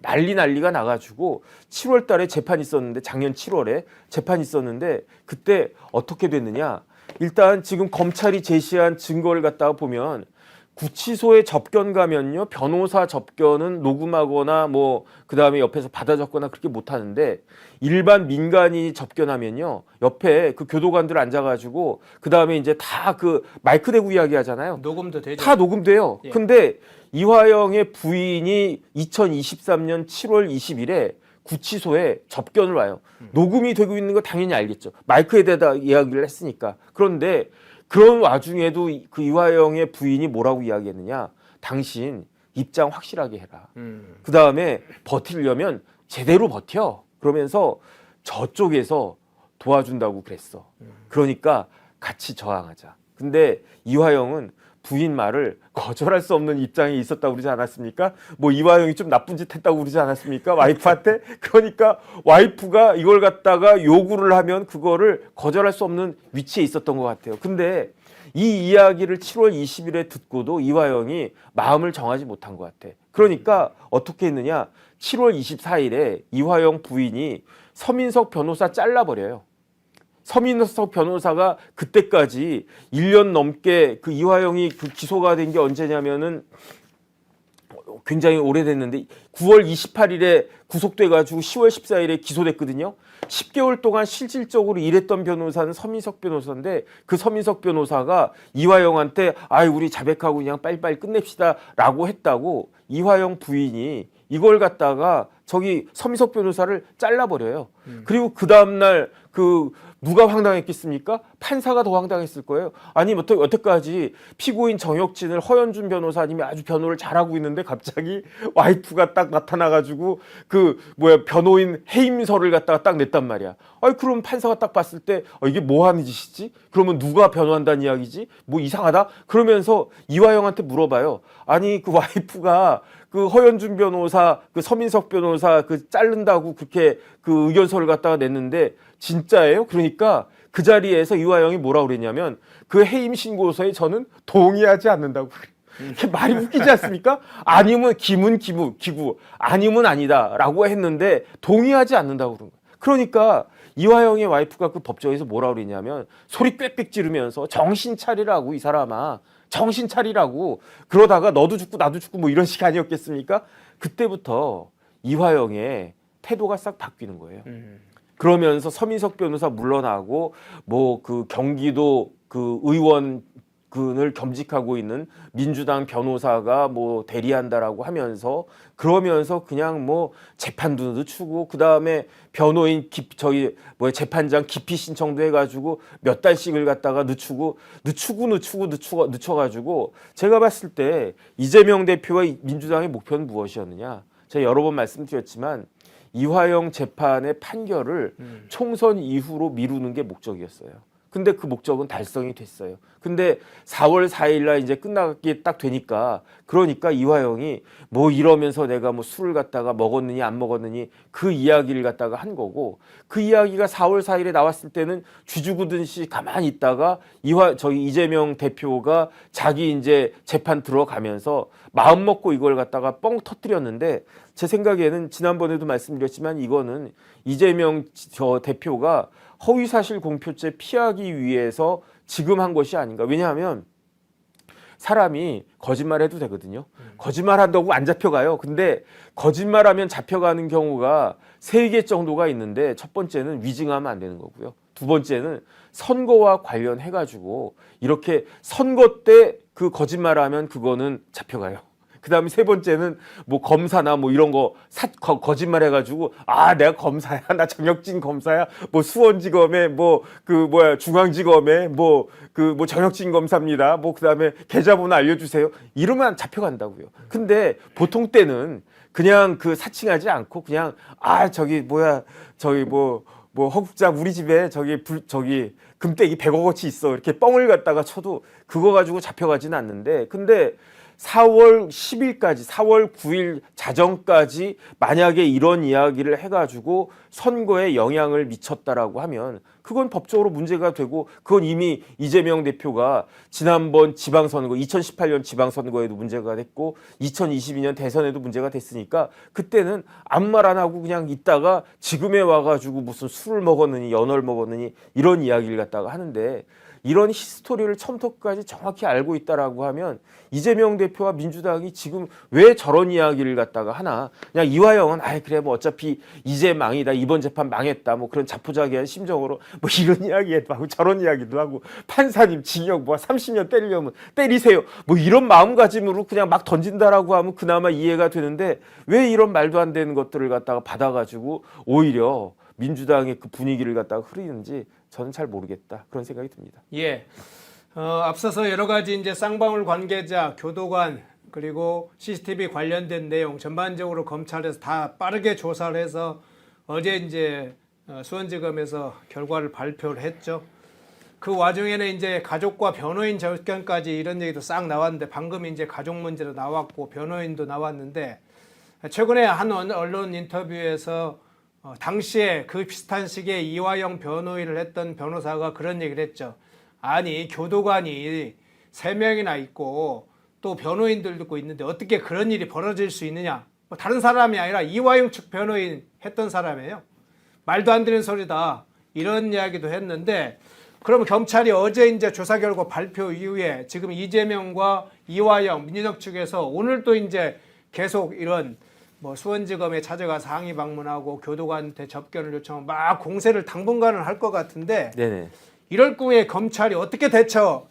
난리가 나가지고 7월 달에 재판이 있었는데 작년 7월에 재판이 있었는데 그때 어떻게 됐느냐. 일단 지금 검찰이 제시한 증거를 갖다가 보면 구치소에 접견 가면요. 변호사 접견은 녹음하거나 뭐 그다음에 옆에서 받아 적거나 그렇게 못 하는데 일반 민간인이 접견하면요. 옆에 그 교도관들 앉아가지고 그다음에 이제 다 그 마이크 대고 이야기하잖아요. 녹음도 되죠. 다 녹음돼요. 예. 근데 이화영의 부인이 2023년 7월 20일에 구치소에 접견을 와요. 녹음이 되고 있는 거 당연히 알겠죠. 마이크에 대다 이야기를 했으니까. 그런데 그런 와중에도 그 이화영의 부인이 뭐라고 이야기했느냐. 당신 입장 확실하게 해라. 그 다음에 버티려면 제대로 버텨. 그러면서 저쪽에서 도와준다고 그랬어. 그러니까 같이 저항하자. 근데 이화영은 부인 말을 거절할 수 없는 입장에 있었다고 그러지 않았습니까? 뭐 이화영이 좀 나쁜 짓 했다고 그러지 않았습니까? 와이프한테? 그러니까 와이프가 이걸 갖다가 요구를 하면 그거를 거절할 수 없는 위치에 있었던 것 같아요. 근데 이 이야기를 7월 20일에 듣고도 이화영이 마음을 정하지 못한 것 같아. 그러니까 어떻게 했느냐? 7월 24일에 이화영 부인이 서민석 변호사 잘라버려요. 서민석 변호사가 그때까지 1년 넘게 그 이화영이 그 기소가 된 게 언제냐면은 굉장히 오래됐는데 9월 28일에 구속돼가지고 10월 14일에 기소됐거든요. 10개월 동안 실질적으로 일했던 변호사는 서민석 변호사인데 그 서민석 변호사가 이화영한테 우리 자백하고 그냥 빨리빨리 끝냅시다라고 했다고 이화영 부인이 이걸 갖다가 저기 서민석 변호사를 잘라버려요. 그리고 그 다음날 누가 황당했겠습니까? 판사가 더 황당했을 거예요. 아니 여태까지 피고인 정혁진을 허연준 변호사님이 아주 변호를 잘하고 있는데 갑자기 와이프가 딱 나타나가지고 변호인 해임서를 갖다가 딱 냈단 말이야. 그럼 판사가 딱 봤을 때 이게 뭐 하는 짓이지? 그러면 누가 변호한다는 이야기지? 뭐 이상하다? 그러면서 이화영한테 물어봐요. 아니 그 와이프가 그 허연준 변호사, 그 서민석 변호사 자른다고 그렇게 그 의견서를 갖다가 냈는데 진짜예요? 그러니까 그 자리에서 이화영이 뭐라고 그랬냐면 그 해임 신고서에 저는 동의하지 않는다고. 이게 말이 웃기지 않습니까? 아니면 기구, 아니면 아니다라고 했는데 동의하지 않는다고 그런 거예요. 그러니까 이화영의 와이프가 그 법정에서 뭐라고 그랬냐면 소리 꽥꽥 지르면서 정신 차리라고 이 사람아. 정신 차리라고. 그러다가 너도 죽고 나도 죽고 뭐 이런 식 아니었겠습니까? 그때부터 이화영의 태도가 싹 바뀌는 거예요. 그러면서 서민석 변호사 물러나고 뭐 그 경기도 그 의원을 겸직하고 있는 민주당 변호사가 뭐 대리한다라고 하면서 그러면서 그냥 뭐 재판도 늦추고 그 다음에 변호인 재판장 기피 신청도 해가지고 몇 달씩을 갖다가 늦춰가지고 제가 봤을 때 이재명 대표와 민주당의 목표는 무엇이었느냐? 제가 여러 번 말씀드렸지만 이화영 재판의 판결을 총선 이후로 미루는 게 목적이었어요. 근데 그 목적은 달성이 됐어요. 근데 4월 4일 날 이제 끝나게 딱 되니까 그러니까 이화영이 뭐 이러면서 내가 뭐 술을 갖다가 먹었느니 안 먹었느니 그 이야기를 갖다가 한 거고 그 이야기가 4월 4일에 나왔을 때는 쥐죽으듯이 가만히 있다가 이재명 대표가 자기 이제 재판 들어가면서 마음 먹고 이걸 갖다가 뻥 터뜨렸는데 제 생각에는 지난번에도 말씀드렸지만 이거는 이재명 대표가 허위사실 공표죄 피하기 위해서 지금 한 것이 아닌가. 왜냐하면 사람이 거짓말해도 되거든요. 거짓말한다고 안 잡혀가요. 근데 거짓말하면 잡혀가는 경우가 3개 정도가 있는데 첫 번째는 위증하면 안 되는 거고요. 두 번째는 선거와 관련해가지고 이렇게 선거 때 그 거짓말하면 그거는 잡혀가요. 그 다음에 세 번째는 뭐 검사나 뭐 이런 거 거짓말 해가지고 내가 검사야. 나 정혁진 검사야. 뭐 수원지검에 중앙지검에 뭐 정혁진 검사입니다. 뭐 그 다음에 계좌번호 알려주세요. 이러면 잡혀간다고요. 근데 보통 때는 그냥 사칭하지 않고 그냥 허국장 우리 집에 금떼기 100억어치 있어. 이렇게 뻥을 갖다가 쳐도 그거 가지고 잡혀가지는 않는데 근데 4월 10일까지 4월 9일 자정까지 만약에 이런 이야기를 해가지고 선거에 영향을 미쳤다라고 하면 그건 법적으로 문제가 되고 그건 이미 이재명 대표가 지난번 지방선거 2018년 지방선거에도 문제가 됐고 2022년 대선에도 문제가 됐으니까 그때는 아무 말 안 하고 그냥 있다가 지금에 와가지고 무슨 술을 먹었느니 연어를 먹었느니 이런 이야기를 갖다가 하는데 이런 히스토리를 처음부터까지 정확히 알고 있다라고 하면 이재명 대표와 민주당이 지금 왜 저런 이야기를 갖다가 하나? 그냥 이화영은 그래 뭐 어차피 이제 망이다 이번 재판 망했다 뭐 그런 자포자기한 심정으로 뭐 이런 이야기도 하고 저런 이야기도 하고 판사님 징역 30년 때리려면 때리세요 뭐 이런 마음가짐으로 그냥 막 던진다라고 하면 그나마 이해가 되는데 왜 이런 말도 안 되는 것들을 갖다가 받아가지고 오히려 민주당의 그 분위기를 갖다가 흐리는지 저는 잘 모르겠다 그런 생각이 듭니다. 예. 앞서서 여러 가지 이제 쌍방울 관계자, 교도관 그리고 CCTV 관련된 내용 전반적으로 검찰에서 다 빠르게 조사를 해서 어제 이제 수원지검에서 결과를 발표를 했죠. 그 와중에는 이제 가족과 변호인 접견까지 이런 얘기도 싹 나왔는데 방금 이제 가족 문제도 나왔고 변호인도 나왔는데 최근에 한 언론 인터뷰에서 당시에 그 비슷한 시기에 이화영 변호인을 했던 변호사가 그런 얘기를 했죠. 아니 교도관이 3명이나 있고 또 변호인들도 있고 있는데 어떻게 그런 일이 벌어질 수 있느냐. 뭐 다른 사람이 아니라 이화영 측 변호인 했던 사람이에요. 말도 안 되는 소리다. 이런 이야기도 했는데 그러면 경찰이 어제 이제 조사 결과 발표 이후에 지금 이재명과 이화영 민주당 측에서 오늘 또 이제 계속 이런 뭐 수원지검에 찾아가서 항의 방문하고 교도관한테 접견을 요청하고 막 공세를 당분간은 할 것 같은데 네네. 이럴 경우에 검찰이 어떻게 대처를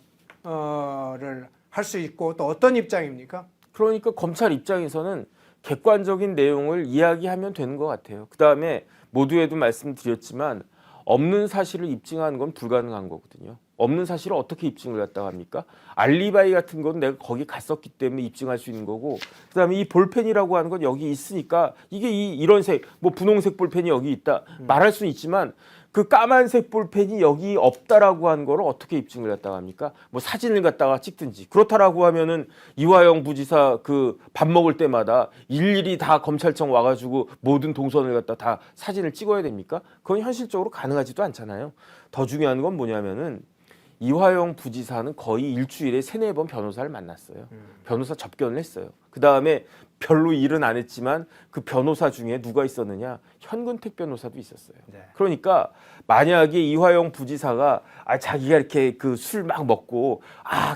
할 수 있고 또 어떤 입장입니까? 그러니까 검찰 입장에서는 객관적인 내용을 이야기하면 되는 것 같아요. 그 다음에 모두에도 말씀드렸지만 없는 사실을 입증하는 건 불가능한 거거든요. 없는 사실을 어떻게 입증을 갖다가 합니까? 알리바이 같은 건 내가 거기 갔었기 때문에 입증할 수 있는 거고, 그다음에 이 볼펜이라고 하는 건 여기 있으니까 이게 이런 색, 뭐 분홍색 볼펜이 여기 있다 말할 수는 있지만 그 까만색 볼펜이 여기 없다라고 하는 거를 어떻게 입증을 갖다가 합니까? 뭐 사진을 갖다가 찍든지. 그렇다라고 하면은 이화영 부지사 그 밥 먹을 때마다 일일이 다 검찰청 와가지고 모든 동선을 갖다 다 사진을 찍어야 됩니까? 그건 현실적으로 가능하지도 않잖아요. 더 중요한 건 뭐냐면은 이화영 부지사는 거의 일주일에 3-4번 변호사를 만났어요. 변호사 접견을 했어요. 그 다음에 별로 일은 안 했지만 그 변호사 중에 누가 있었느냐? 현근택 변호사도 있었어요. 네. 그러니까 만약에 이화영 부지사가 자기가 이렇게 그 술 막 먹고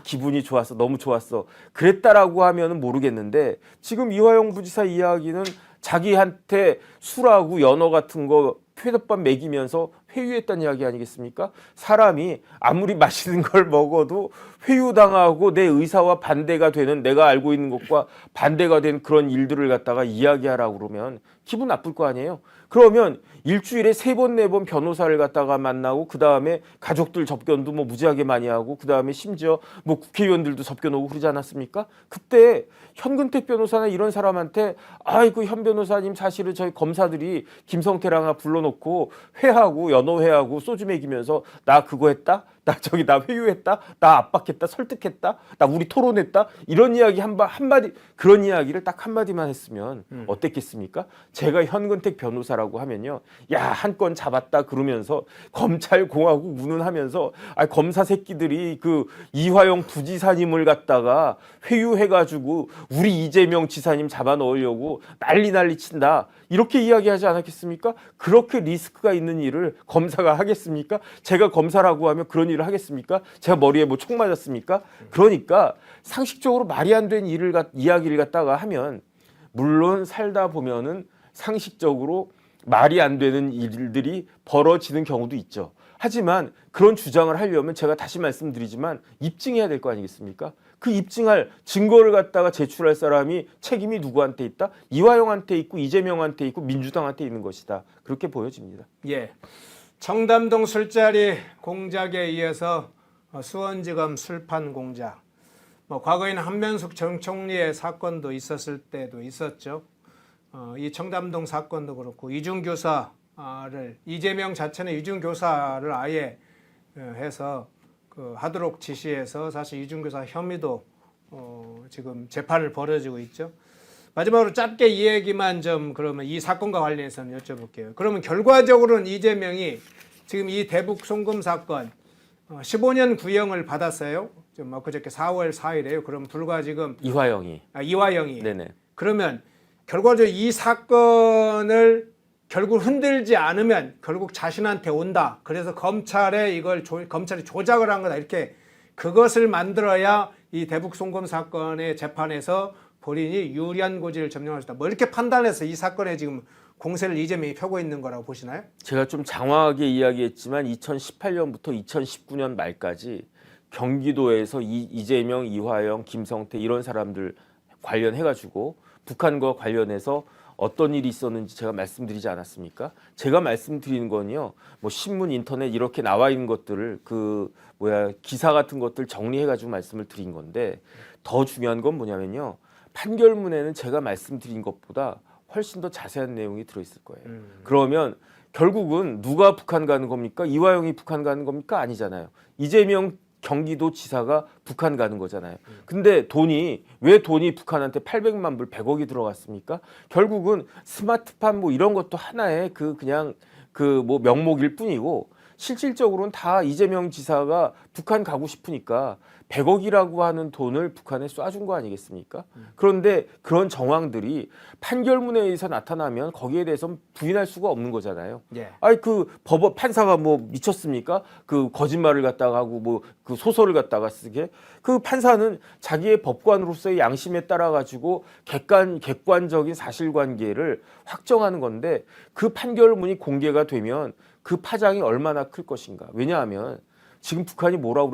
기분이 좋았어, 너무 좋았어 그랬다라고 하면은 모르겠는데 지금 이화영 부지사 이야기는 자기한테 술하고 연어 같은 거 회덮밥 먹이면서 회유했다는 이야기 아니겠습니까? 사람이 아무리 맛있는 걸 먹어도 회유당하고 내 의사와 반대가 되는, 내가 알고 있는 것과 반대가 된 그런 일들을 갖다가 이야기하라고 그러면 기분 나쁠 거 아니에요. 그러면 일주일에 3번, 4번 변호사를 갖다가 만나고 그 다음에 가족들 접견도 뭐 무지하게 많이 하고 그 다음에 심지어 뭐 국회의원들도 접견 오고 그러지 않았습니까? 그때 현근택 변호사나 이런 사람한테 아이고 현 변호사님 사실은 저희 검사들이 김성태랑 하나 불러놓고 회하고 연어회하고 소주 먹이면서 나 그거 했다? 나 회유했다? 나 압박했다? 설득했다? 나 우리 토론했다? 이런 이야기 한마디 그런 이야기를 딱 한마디만 했으면 어땠겠습니까? 제가 현근택 변호사라고 하면요. 야, 한 건 잡았다 그러면서 검찰공화국 운운하면서 검사 새끼들이 그 이화영 부지사님을 갖다가 회유해가지고 우리 이재명 지사님 잡아 넣으려고 난리 친다. 이렇게 이야기하지 않았겠습니까? 그렇게 리스크가 있는 일을 검사가 하겠습니까? 제가 검사라고 하면 그런 일을 하겠습니까? 제가 머리에 뭐 총 맞았습니까? 그러니까 상식적으로 말이 안 되는 이야기를 갖다가 하면 물론 살다 보면은 상식적으로 말이 안 되는 일들이 벌어지는 경우도 있죠. 하지만 그런 주장을 하려면 제가 다시 말씀드리지만 입증해야 될 거 아니겠습니까? 그 입증할 증거를 갖다가 제출할 사람이 책임이 누구한테 있다? 이화영한테 있고 이재명한테 있고 민주당한테 있는 것이다. 그렇게 보여집니다. 예. 청담동 술자리 공작에 이어서 수원지검 술판 공작. 뭐 과거에는 한면숙 전 총리의 사건도 있었을 때도 있었죠. 이 청담동 사건도 그렇고 이중교사를 이재명 자체는 이중교사를 아예 해서 하도록 지시해서 사실 이중교사 혐의도 지금 재판을 벌어지고 있죠. 마지막으로 짧게 이 얘기만 좀 그러면 이 사건과 관련해서는 여쭤볼게요. 그러면 결과적으로는 이재명이 지금 이 대북 송금 사건 15년 구형을 받았어요. 좀 그저께 4월 4일에요. 그럼 불과 지금 이화영이. 네네. 그러면 결과적으로 이 사건을 결국 흔들지 않으면 결국 자신한테 온다. 그래서 검찰에 검찰이 조작을 한 거다. 이렇게 그것을 만들어야 이 대북 송금 사건의 재판에서 본인이 유리한 고지를 점령할 수 있다. 뭐 이렇게 판단해서 이 사건에 지금 공세를 이재명이 펴고 있는 거라고 보시나요? 제가 좀 장황하게 이야기했지만 2018년부터 2019년 말까지 경기도에서 이재명, 이화영, 김성태 이런 사람들 관련해가지고 북한과 관련해서 어떤 일이 있었는지 제가 말씀드리지 않았습니까? 제가 말씀드리는 건요, 뭐 신문, 인터넷 이렇게 나와 있는 것들을 기사 같은 것들 정리해가지고 말씀을 드린 건데 더 중요한 건 뭐냐면요, 판결문에는 제가 말씀드린 것보다 훨씬 더 자세한 내용이 들어있을 거예요. 그러면 결국은 누가 북한 가는 겁니까? 이화영이 북한 가는 겁니까? 아니잖아요. 이재명 경기도지사가 북한 가는 거잖아요. 근데 왜 돈이 북한한테 800만 불 100억이 들어갔습니까? 결국은 스마트팜 뭐 이런 것도 하나의 그냥 뭐 명목일 뿐이고 실질적으로는 다 이재명 지사가 북한 가고 싶으니까 100억이라고 하는 돈을 북한에 쏴준 거 아니겠습니까? 그런데 그런 정황들이 판결문에 의해서 나타나면 거기에 대해서 부인할 수가 없는 거잖아요. 예. 아니 법원 판사가 뭐 미쳤습니까? 그 거짓말을 갖다가 하고 뭐 그 소설을 갖다가 쓰게 그 판사는 자기의 법관으로서의 양심에 따라 가지고 객관적인 사실관계를 확정하는 건데 그 판결문이 공개가 되면 그 파장이 얼마나 클 것인가? 왜냐하면 지금 북한이 뭐라고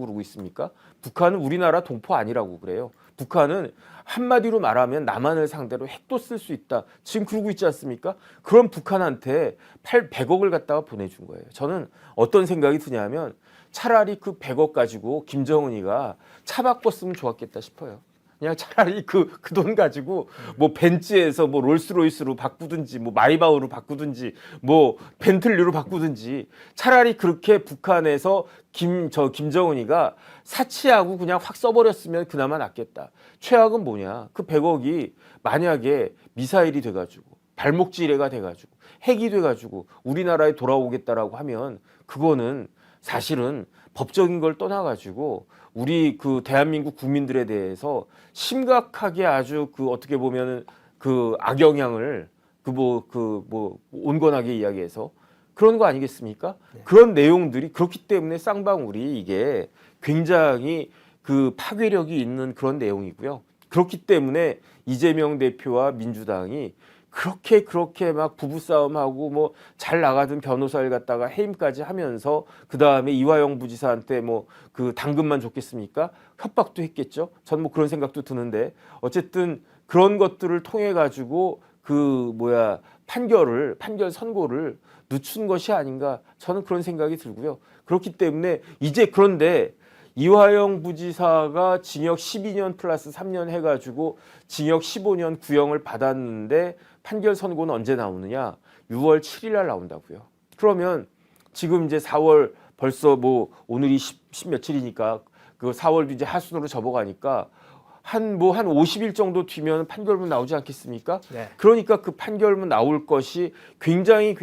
그러고 있습니까? 북한은 우리나라 동포 아니라고 그래요. 북한은 한마디로 말하면 남한을 상대로 핵도 쓸 수 있다. 지금 그러고 있지 않습니까? 그럼 북한한테 100억을 갖다가 보내준 거예요. 저는 어떤 생각이 드냐면 차라리 그 100억 가지고 김정은이가 차 바꿨으면 좋았겠다 싶어요. 그냥 차라리 그 돈 가지고 뭐 벤츠에서 뭐 롤스로이스로 바꾸든지 뭐 마이바흐로 바꾸든지 뭐 벤틀리로 바꾸든지 차라리 그렇게 북한에서 김정은이가 사치하고 그냥 확 써버렸으면 그나마 낫겠다. 최악은 뭐냐? 그 100억이 만약에 미사일이 돼가지고 발목지뢰가 돼가지고 핵이 돼가지고 우리나라에 돌아오겠다라고 하면 그거는 사실은 법적인 걸 떠나가지고 우리 그 대한민국 국민들에 대해서 심각하게 아주 그 어떻게 보면은 그 악영향을 온건하게 이야기해서 그런 거 아니겠습니까? 네. 그런 내용들이 그렇기 때문에 쌍방울이 이게 굉장히 그 파괴력이 있는 그런 내용이고요. 그렇기 때문에 이재명 대표와 민주당이 그렇게 막 부부싸움하고 뭐 잘 나가던 변호사를 갖다가 해임까지 하면서 그 다음에 이화영 부지사한테 뭐 그 당근만 줬겠습니까? 협박도 했겠죠. 전 뭐 그런 생각도 드는데 어쨌든 그런 것들을 통해 가지고 판결 선고를 늦춘 것이 아닌가 저는 그런 생각이 들고요. 그렇기 때문에 이제 그런데 이화영 부지사가 징역 12년 플러스 3년 해가지고 징역 15년 구형을 받았는데 판결 선고는 언제 나오느냐? 6월 7일 날 나온다고요. 그러면 지금 이제 4월 벌써 뭐 오늘이 10 며칠이니까 그 4월도 이제 하순으로 접어가니까 한 50일 정도 뒤면 판결문 나오지 않겠습니까? 네. 그러니까 그 판결문 나올 것이 굉장히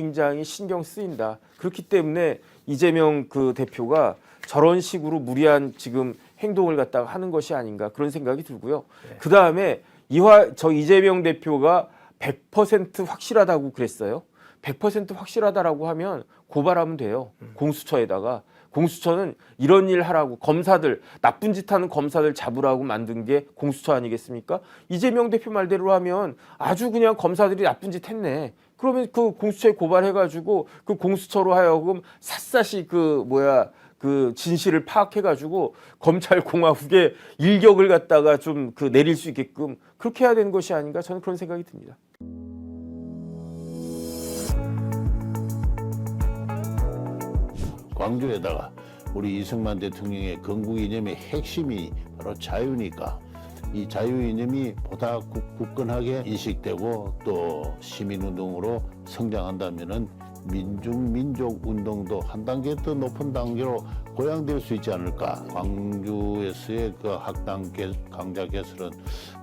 신경 쓰인다. 그렇기 때문에 이재명 그 대표가 저런 식으로 무리한 지금 행동을 갖다가 하는 것이 아닌가 그런 생각이 들고요. 네. 그 다음에 이재명 대표가 100% 확실하다고 그랬어요. 100% 확실하다라고 하면 고발하면 돼요. 공수처에다가. 공수처는 이런 일 하라고 검사들 나쁜 짓 하는 검사들 잡으라고 만든 게 공수처 아니겠습니까? 이재명 대표 말대로 하면 아주 그냥 검사들이 나쁜 짓 했네. 그러면 그 공수처에 고발해가지고 그 공수처로 하여금 샅샅이 그 진실을 파악해가지고 검찰 공화국의 일격을 갖다가 좀 내릴 수 있게끔 그렇게 해야 되는 것이 아닌가 저는 그런 생각이 듭니다. 광주에다가 우리 이승만 대통령의 건국 이념의 핵심이 바로 자유니까 이 자유 이념이 보다 굳건하게 인식되고 또 시민운동으로 성장한다면은 민족 운동도 한 단계 더 높은 단계로 고양될 수 있지 않을까. 광주에서의 그 학당 강자 개설은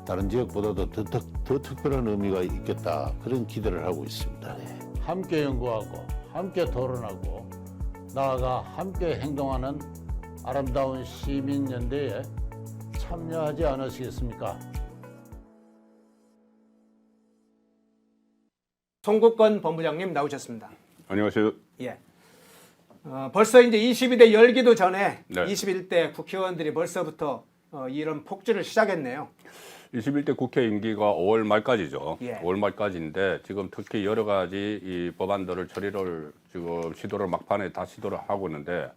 다른 지역보다도 더 특별한 의미가 있겠다. 그런 기대를 하고 있습니다. 함께 연구하고 함께 토론하고 나아가 함께 행동하는 아름다운 시민연대에 참여하지 않으시겠습니까? 송국건 본부장님 나오셨습니다. 안녕하세요. 예. 벌써 이제 22대 열기도 전에 네. 21대 국회의원들이 벌써부터 이런 폭주를 시작했네요. 21대 국회 임기가 5월 말까지죠. 예. 5월 말까지인데 지금 특히 여러 가지 이 법안들을 처리를 지금 시도를 막판에 다 시도를 하고 있는데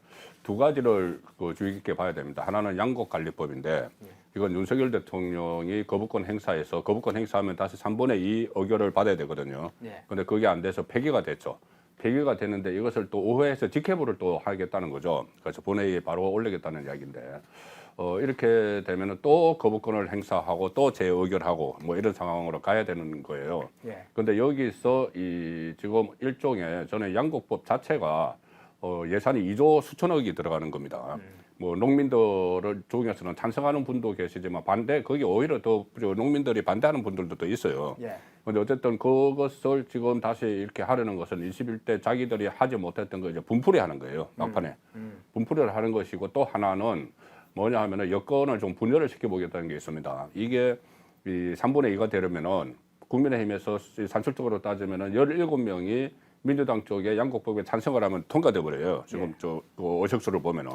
두 가지를 주의 깊게 봐야 됩니다. 하나는 양곡관리법인데 이건 윤석열 대통령이 거부권 행사하면 다시 3분의 2 의결을 받아야 되거든요. 그런데 예. 그게 안 돼서 폐기가 됐죠. 폐기가 됐는데 이것을 또 5회에서 직회부를 또 하겠다는 거죠. 그래서 본회의에 바로 올리겠다는 이야기인데 이렇게 되면은 또 거부권을 행사하고 또 재의결하고 뭐 이런 상황으로 가야 되는 거예요. 예. 근데 여기서 이 지금 일종의 저는 양곡법 자체가 예산이 2조 수천억이 들어가는 겁니다. 뭐 농민들을 중에서는 찬성하는 분도 계시지만 거기 오히려 더 농민들이 반대하는 분들도 또 있어요. 예. 근데 어쨌든 그것을 지금 다시 이렇게 하려는 것은 21대 자기들이 하지 못했던 거 이제 분풀이 하는 거예요. 막판에. 분풀이를 하는 것이고 또 하나는 뭐냐 하면은 여권을 좀 분열을 시켜보겠다는 게 있습니다. 이게 이 3분의 2가 되려면은 국민의힘에서 산술적으로 따지면은 17명이 민주당 쪽에 양곡법에 찬성을 하면 통과돼 버려요. 지금 저 의석수를 보면은.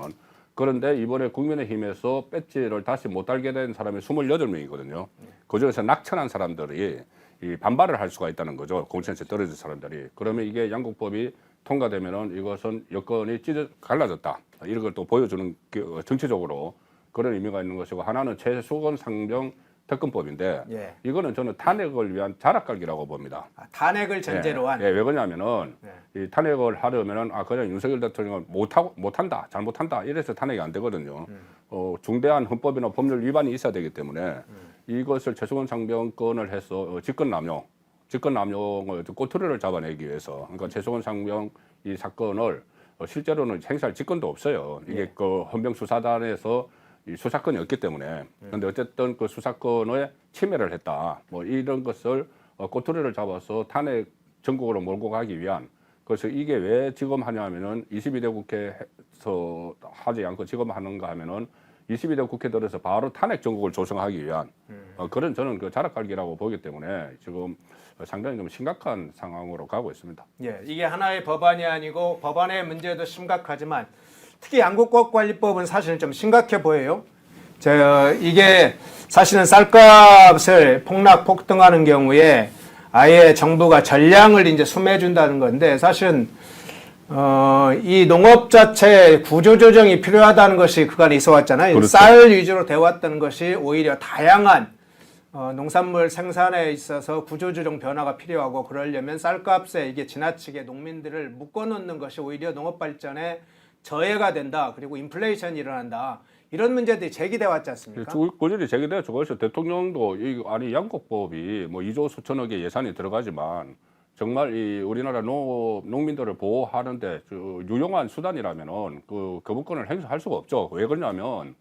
그런데 이번에 국민의힘에서 배지를 다시 못 달게 된 사람이 28명이거든요. 그중에서 낙천한 사람들이 이 반발을 할 수가 있다는 거죠. 공천에서 떨어진 사람들이. 그러면 이게 양곡법이 통과되면은 이것은 여건이 갈라졌다. 이런 걸 또 보여주는 정치적으로 그런 의미가 있는 것이고 하나는 최소건 상정 특검법인데 예. 이거는 저는 탄핵을 위한 자락갈기라고 봅니다. 탄핵을 전제로 한. 예, 왜 그러냐면은 이 탄핵을 하려면은 그냥 윤석열 대통령은 못한다, 잘못한다 이래서 탄핵이 안 되거든요. 중대한 헌법이나 법률 위반이 있어야 되기 때문에 이것을 최소한 상병권을 해서 직권남용을 꼬투리를 잡아내기 위해서 그러니까 최소한 상병 이 사건을 실제로는 행사할 직권도 없어요. 이게 그 헌병수사단에서 이 수사권이 없기 때문에. 그런데 어쨌든 그 수사권에 침해를 했다. 뭐 이런 것을 꼬투리를 잡아서 탄핵 전국으로 몰고 가기 위한. 그래서 이게 왜 지금 하냐면은 22대 국회에서 하지 않고 지금 하는가 하면은 22대 국회 들어서 바로 탄핵 전국을 조성하기 위한 그런 저는 그 자락갈기라고 보기 때문에 지금 상당히 좀 심각한 상황으로 가고 있습니다. 예, 이게 하나의 법안이 아니고 법안의 문제도 심각하지만 특히 양곡법관리법은 사실은 좀 심각해 보여요. 이게 사실은 쌀값을 폭등하는 경우에 아예 정부가 전량을 이제 수매준다는 건데 사실은 이 농업 자체 구조조정이 필요하다는 것이 그간에 있어 왔잖아요. 그렇죠. 쌀 위주로 돼 왔던 것이 오히려 다양한 농산물 생산에 있어서 구조조정 변화가 필요하고 그러려면 쌀값에 이게 지나치게 농민들을 묶어놓는 것이 오히려 농업 발전에 저해가 된다. 그리고 인플레이션이 일어난다. 이런 문제들이 제기돼 왔지 않습니까? 꾸준히 제기돼서 그래서 대통령도 양곡법이 뭐 2조 수천억의 예산이 들어가지만 정말 이 우리나라 농민들을 보호하는데 유용한 수단이라면은 그 거부권을 행사할 수가 없죠. 왜 그러냐면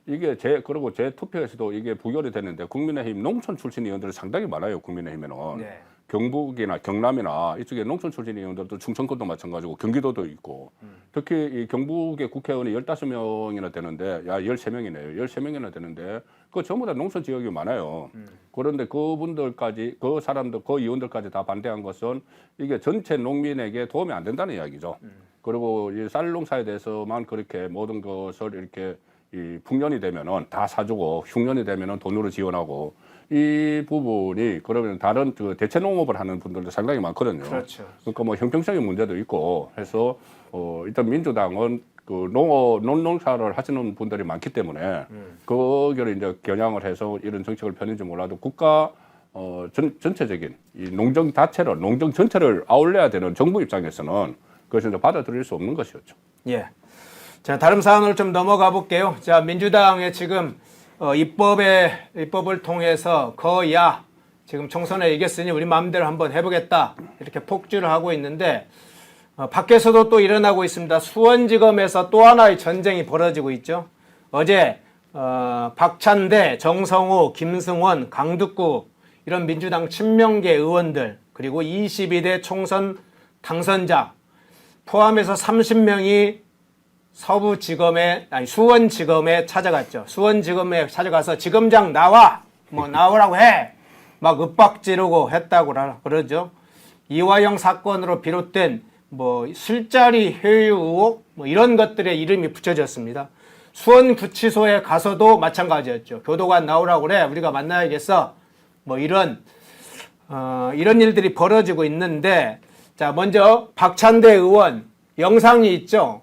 이게 그리고 제 투표에서도 이게 부결이 됐는데 국민의힘 농촌 출신 의원들이 상당히 많아요. 국민의힘에는. 네. 경북이나 경남이나 이쪽에 농촌 출신 의원들도 충청권도 마찬가지고 경기도도 있고 특히 이 경북의 국회의원이 15명이나 되는데 13명이네요. 13명이나 되는데 그 전부 다 농촌 지역이 많아요. 그런데 그분들까지 그 의원들까지 다 반대한 것은 이게 전체 농민에게 도움이 안 된다는 이야기죠. 그리고 이 쌀 농사에 대해서만 그렇게 모든 것을 이렇게 이 풍년이 되면은 다 사주고 흉년이 되면은 돈으로 지원하고 이 부분이 그러면 다른 그 대체 농업을 하는 분들도 상당히 많거든요. 그렇죠. 그러니까 뭐 형평성의 문제도 있고 해서 일단 민주당은 그 농사를 하시는 분들이 많기 때문에 그거를 이제 겨냥을 해서 이런 정책을 펴는지 몰라도 국가 전체적인 이 농정 전체를 아울러야 되는 정부 입장에서는 그것을 이제 받아들일 수 없는 것이었죠. 예. 자, 다른 사안으로 좀 넘어가 볼게요. 자, 민주당의 지금 입법을 통해서 거야 지금 총선에 이겼으니 우리 마음대로 한번 해보겠다 이렇게 폭주를 하고 있는데 밖에서도 또 일어나고 있습니다. 수원지검에서 또 하나의 전쟁이 벌어지고 있죠. 어제 박찬대, 정성호, 김승원, 강두구 이런 민주당 친명계 의원들 그리고 22대 총선 당선자 포함해서 30명이 수원지검에 찾아갔죠. 수원지검에 찾아가서 지검장 나와! 나오라고 해! 막 윽박 지르고 했다고 그러죠. 이화영 사건으로 비롯된 술자리 회유 의혹 이런 것들의 이름이 붙여졌습니다. 수원구치소에 가서도 마찬가지였죠. 교도관 나오라고 그래. 우리가 만나야겠어. 이런 일들이 벌어지고 있는데 자, 먼저 박찬대 의원 영상이 있죠.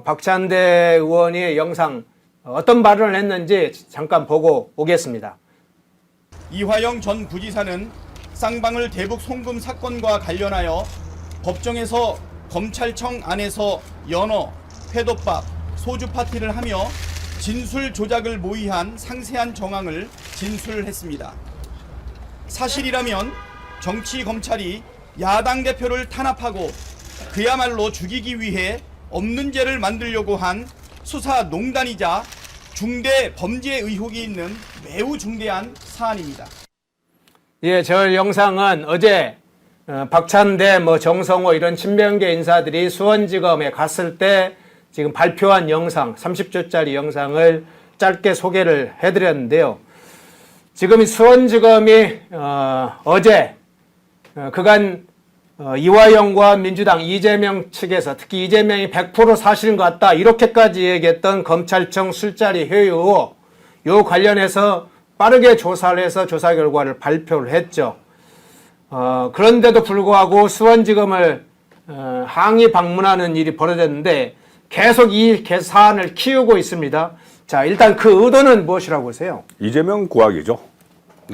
박찬대 의원의 영상 어떤 발언을 했는지 잠깐 보고 오겠습니다. 이화영 전 부지사는 쌍방울 대북 송금 사건과 관련하여 법정에서 검찰청 안에서 연어, 회덮밥, 소주 파티를 하며 진술 조작을 모의한 상세한 정황을 진술했습니다. 사실이라면 정치 검찰이 야당 대표를 탄압하고 그야말로 죽이기 위해 없는 죄를 만들려고 한 수사 농단이자 중대 범죄 의혹이 있는 매우 중대한 사안입니다. 예, 저 영상은 어제 박찬대, 정성호 이런 친명계 인사들이 수원지검에 갔을 때 지금 발표한 영상, 30초짜리 영상을 짧게 소개를 해드렸는데요. 지금 이 수원지검이 어제 그간 이화영과 민주당 이재명 측에서 특히 이재명이 100% 사실인 것 같다 이렇게까지 얘기했던 검찰청 술자리 회의 요 관련해서 빠르게 조사를 해서 조사 결과를 발표를 했죠. 그런데도 불구하고 수원지검을 항의 방문하는 일이 벌어졌는데 계속 이 사안을 키우고 있습니다. 자, 일단 그 의도는 무엇이라고 보세요? 이재명 구학이죠.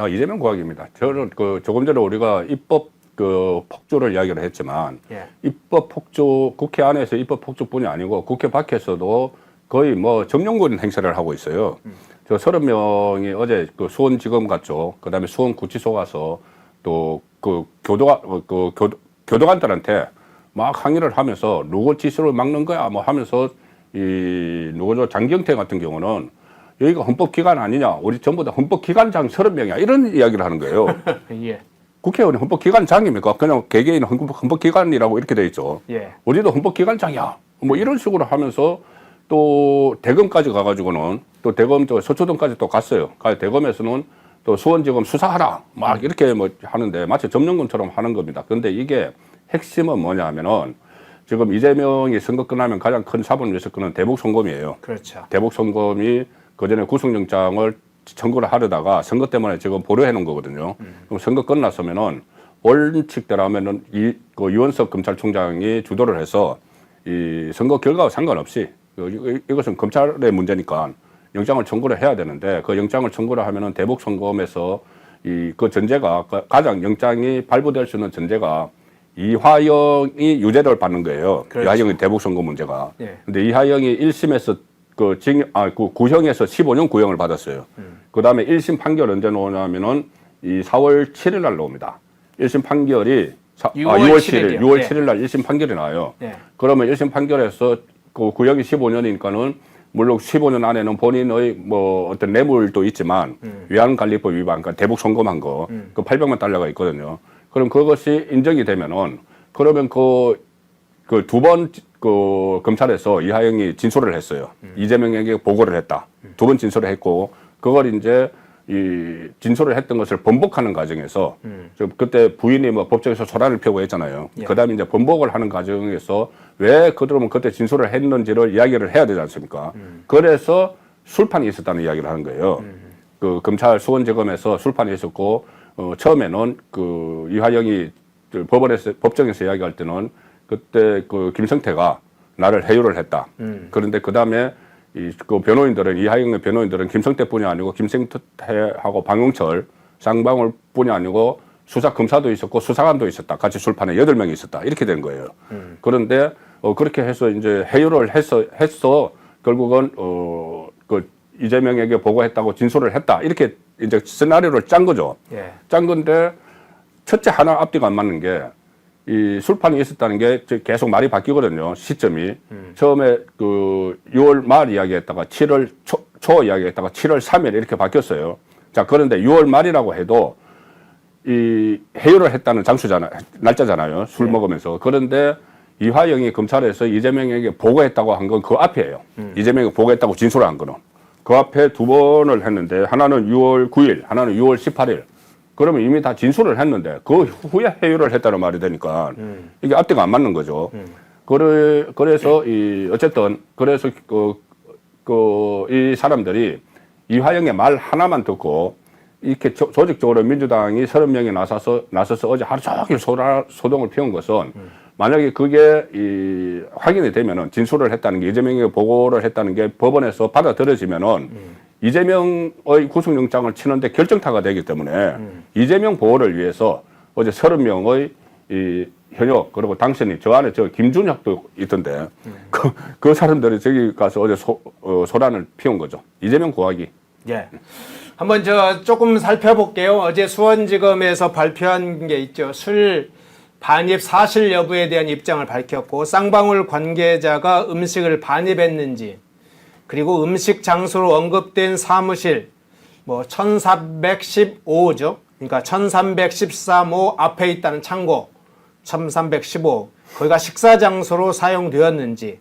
이재명 구학입니다. 저는 조금 전에 우리가 입법 폭주를 이야기를 했지만 예. 입법 폭주, 국회 안에서 입법 폭주뿐이 아니고 국회 밖에서도 거의 정령군 행세를 하고 있어요. 저 30명이 어제 수원지검 갔죠. 그다음에 수원구치소 가서 또 교도관들한테 막 항의를 하면서 누구 지시로 막는 거야 하면서 누구죠, 장경태 같은 경우는 여기가 헌법기관 아니냐, 우리 전부 다 헌법기관장 30명이야 이런 이야기를 하는 거예요. 예. 국회의원이 헌법기관장입니까? 그냥 개개인 헌법기관이라고 이렇게 돼 있죠. 예. 우리도 헌법기관장이야 이런 식으로 하면서 또 대검까지 가가지고는 또 대검 서초동까지 또 갔어요. 대검에서는 또 수원지검 수사하라 막 이렇게 하는데 마치 점령군처럼 하는 겁니다. 그런데 이게 핵심은 뭐냐 하면은 지금 이재명이 선거 끝나면 가장 큰 사본 리스크는 대북송금이에요. 그렇죠. 대북송금이 그전에 구속영장을 청구를 하려다가 선거 때문에 지금 보류해 놓은 거거든요. 그럼 선거 끝났으면은 원칙대로 하면은 유원석 검찰총장이 주도를 해서 이 선거 결과와 상관없이 이것은 검찰의 문제니까 영장을 청구를 해야 되는데 그 영장을 청구를 하면은 대북송금에서 그 전제가 가장 영장이 발부될 수 있는 전제가 이화영이 유죄를 받는 거예요. 그렇죠. 이화영의 대북송금 문제가. 예. 근데 이화영이 1심에서 구형에서 15년 구형을 받았어요. 그 다음에 1심 판결 언제 나오냐면은 이 4월 7일 날 나옵니다. 1심 판결이 6월 7일, 6월 7일 날 1심 판결이 나와요. 예. 그러면 1심 판결에서 그 구형이 15년이니까는 물론 15년 안에는 본인의 어떤 뇌물도 있지만 위안관리법 위반, 그러니까 대북송금한 거, 그 800만 달러가 있거든요. 그럼 그것이 인정이 되면은 그러면 두 번 검찰에서 이하영이 진술을 했어요. 이재명에게 보고를 했다. 2번 진술을 했고 그걸 이제 진술을 했던 것을 번복하는 과정에서 그때 부인이 법정에서 소란을 펴고 했잖아요. 예. 그다음에 이제 번복을 하는 과정에서 왜 그들은 그때 진술을 했는지를 이야기를 해야 되지 않습니까? 그래서 술판이 있었다는 이야기를 하는 거예요. 그 검찰 수원지검에서 술판이 있었고 처음에는 이화영이 법정에서 이야기할 때는 그때 김성태가 나를 해유를 했다. 그런데 그 다음에 변호인들은 이하영의 변호인들은 김성태뿐이 아니고 김성태하고 방용철, 쌍방울뿐이 아니고 수사 검사도 있었고 수사관도 있었다. 같이 술판에 8명이 있었다. 이렇게 된 거예요. 그런데 그렇게 해서 이제 해유를 했어 결국은 이재명에게 보고했다고 진술을 했다. 이렇게 이제 시나리오를 짠 거죠. 예. 짠 건데 첫째 하나 앞뒤가 안 맞는 게 이 술판이 있었다는 게 계속 말이 바뀌거든요. 시점이. 처음에 6월 말 이야기했다가 7월 초 이야기했다가 7월 3일 이렇게 바뀌었어요. 자, 그런데 6월 말이라고 해도 이 해유를 했다는 날짜잖아요. 술 먹으면서. 그런데 이화영이 검찰에서 이재명에게 보고했다고 한 건 그 앞이에요. 이재명이 보고했다고 진술을 한 거는. 그 앞에 2번을 했는데 하나는 6월 9일, 하나는 6월 18일. 그러면 이미 다 진술을 했는데 그 후에 해유를 했다는 말이 되니까 이게 앞뒤가 안 맞는 거죠. 그래서 어쨌든 그래서 이 사람들이 이화영의 말 하나만 듣고 이렇게 조직적으로 민주당이 30명이 나서서 어제 하루 종일 소동을 피운 것은 만약에 그게 확인이 되면은 진술을 했다는 게 이재명에게 보고를 했다는 게 법원에서 받아들여지면은 이재명의 구속영장을 치는데 결정타가 되기 때문에 이재명 보호를 위해서 어제 30명의 이 현역 그리고 당신이 저 안에 저 김준혁도 있던데 그 사람들이 저기 가서 어제 소란을 피운 거죠. 이재명 고하기. 예. 한번 저 조금 살펴볼게요. 어제 수원지검에서 발표한 게 있죠. 술 반입 사실 여부에 대한 입장을 밝혔고 쌍방울 관계자가 음식을 반입했는지 그리고 음식 장소로 언급된 사무실 뭐 1315죠. 그러니까 1313호 앞에 있다는 창고 1315 거기가 식사 장소로 사용되었는지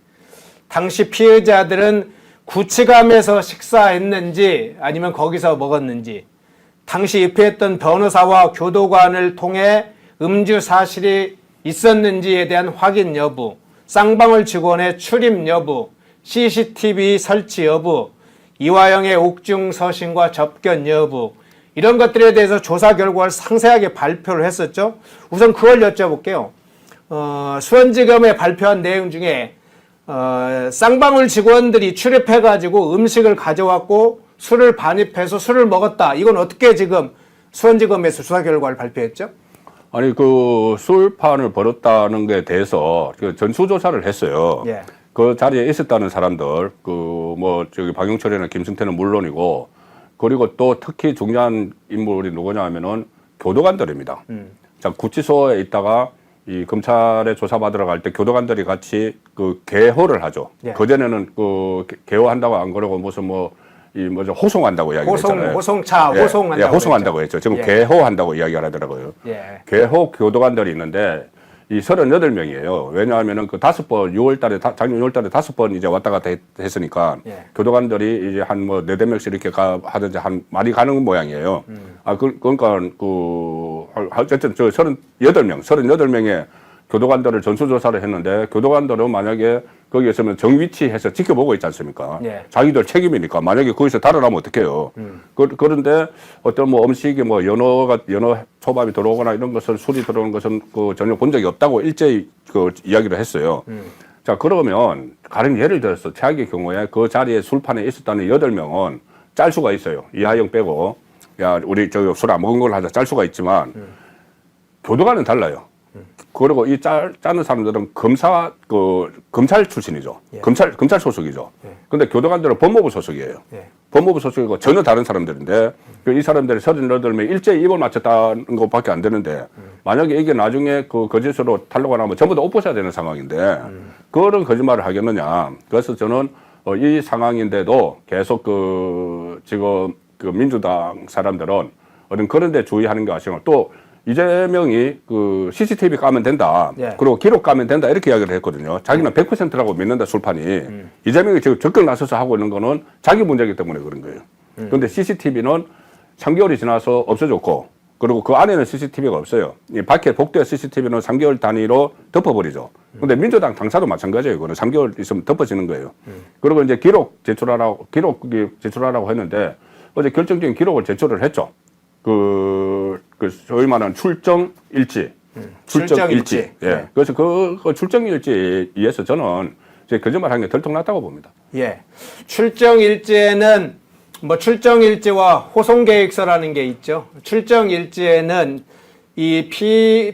당시 피해자들은 구치감에서 식사했는지 아니면 거기서 먹었는지 당시 입회했던 변호사와 교도관을 통해 음주 사실이 있었는지에 대한 확인 여부, 쌍방울 직원의 출입 여부, CCTV 설치 여부, 이화영의 옥중 서신과 접견 여부 이런 것들에 대해서 조사 결과를 상세하게 발표를 했었죠. 우선 그걸 여쭤볼게요. 수원지검에 발표한 내용 중에 쌍방울 직원들이 출입해가지고 음식을 가져왔고 술을 반입해서 술을 먹었다. 이건 어떻게 지금 수원지검에서 조사 결과를 발표했죠? 아니 그 술판을 벌였다는 것에 대해서 그 전수조사를 했어요. 예. 그 자리에 있었다는 사람들 그 뭐 저기 박용철이나 김승태는 물론이고 그리고 또 특히 중요한 인물이 누구냐 하면은 교도관들입니다. 자 구치소에 있다가 이 검찰에 조사받으러 갈 때 교도관들이 같이 그 개호를 하죠. 예. 그전에는 그 개호한다고 안 그러고 무슨 뭐 이 뭐죠 호송한다고 이야기했잖아요. 호송한다고 호송한다고 했죠. 지금 예. 개호한다고 이야기를 하더라고요. 예. 개호 교도관들이 있는데 이 38명이에요. 왜냐하면은 그 5번 6월달에 작년 6월달에 5번 이제 왔다 갔다 했으니까 예. 교도관들이 이제 한 뭐 4-5명씩 이렇게 하든지 한 많이 가는 모양이에요. 그러니까 그 어쨌든 저 38명의 교도관들을 전수조사를 했는데 교도관들은 만약에 거기에 있으면 정위치해서 지켜보고 있지 않습니까? 예. 자기들 책임이니까 만약에 거기서 달아나면 어떡해요. 그런데 어떤 뭐 음식이 뭐 연어 초밥이 들어오거나 이런 것을 술이 들어오는 것은 그 전혀 본 적이 없다고 일제히 그 이야기를 했어요. 자 그러면 가령 예를 들어서 최악의 경우에 그 자리에 술판에 있었다는 8명은 짤 수가 있어요. 이하영 빼고 야 우리 저기 술 안 먹은 걸 하자 짤 수가 있지만 교도관은 달라요. 그리고 이 짜는 사람들은 검찰 출신이죠. 예. 검찰 소속이죠. 예. 근데 교도관들은 법무부 소속이에요. 예. 법무부 소속이고 전혀 다른 사람들인데 이 사람들이 38명 일제히 입을 맞췄다는 것밖에 안 되는데 만약에 이게 나중에 그 거짓으로 탄로가 나면 전부 다 옷 벗어야 되는 상황인데 그런 거짓말을 하겠느냐. 그래서 저는 이 상황인데도 계속 지금 민주당 사람들은 어떤 그런 데 주의하는 게 아쉬워. 또 이재명이 그 CCTV 까면 된다. 예. 그리고 기록 까면 된다. 이렇게 이야기를 했거든요. 자기는 100%라고 믿는다, 술판이. 이재명이 지금 적극 나서서 하고 있는 거는 자기 문제이기 때문에 그런 거예요. 그런데 CCTV는 3개월이 지나서 없어졌고, 그리고 그 안에는 CCTV가 없어요. 이 밖에 복도에 CCTV는 3개월 단위로 덮어버리죠. 근데 민주당 당사도 마찬가지예요. 이거는 3개월 있으면 덮어지는 거예요. 그리고 이제 기록 제출하라고 했는데 어제 결정적인 기록을 제출을 했죠. 소위 말하는 출정 일지. 출정 일지. 예. 네. 그래서 그 출정 일지에서 저는 이제 거짓말 한 게 들통났다고 봅니다. 예. 출정 일지에는 뭐 출정 일지와 호송 계획서라는 게 있죠. 출정 일지에는 이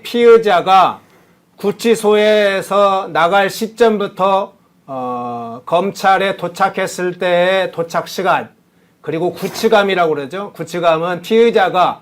피의자가 구치소에서 나갈 시점부터 검찰에 도착했을 때의 도착 시간 그리고 구치감이라고 그러죠. 구치감은 피의자가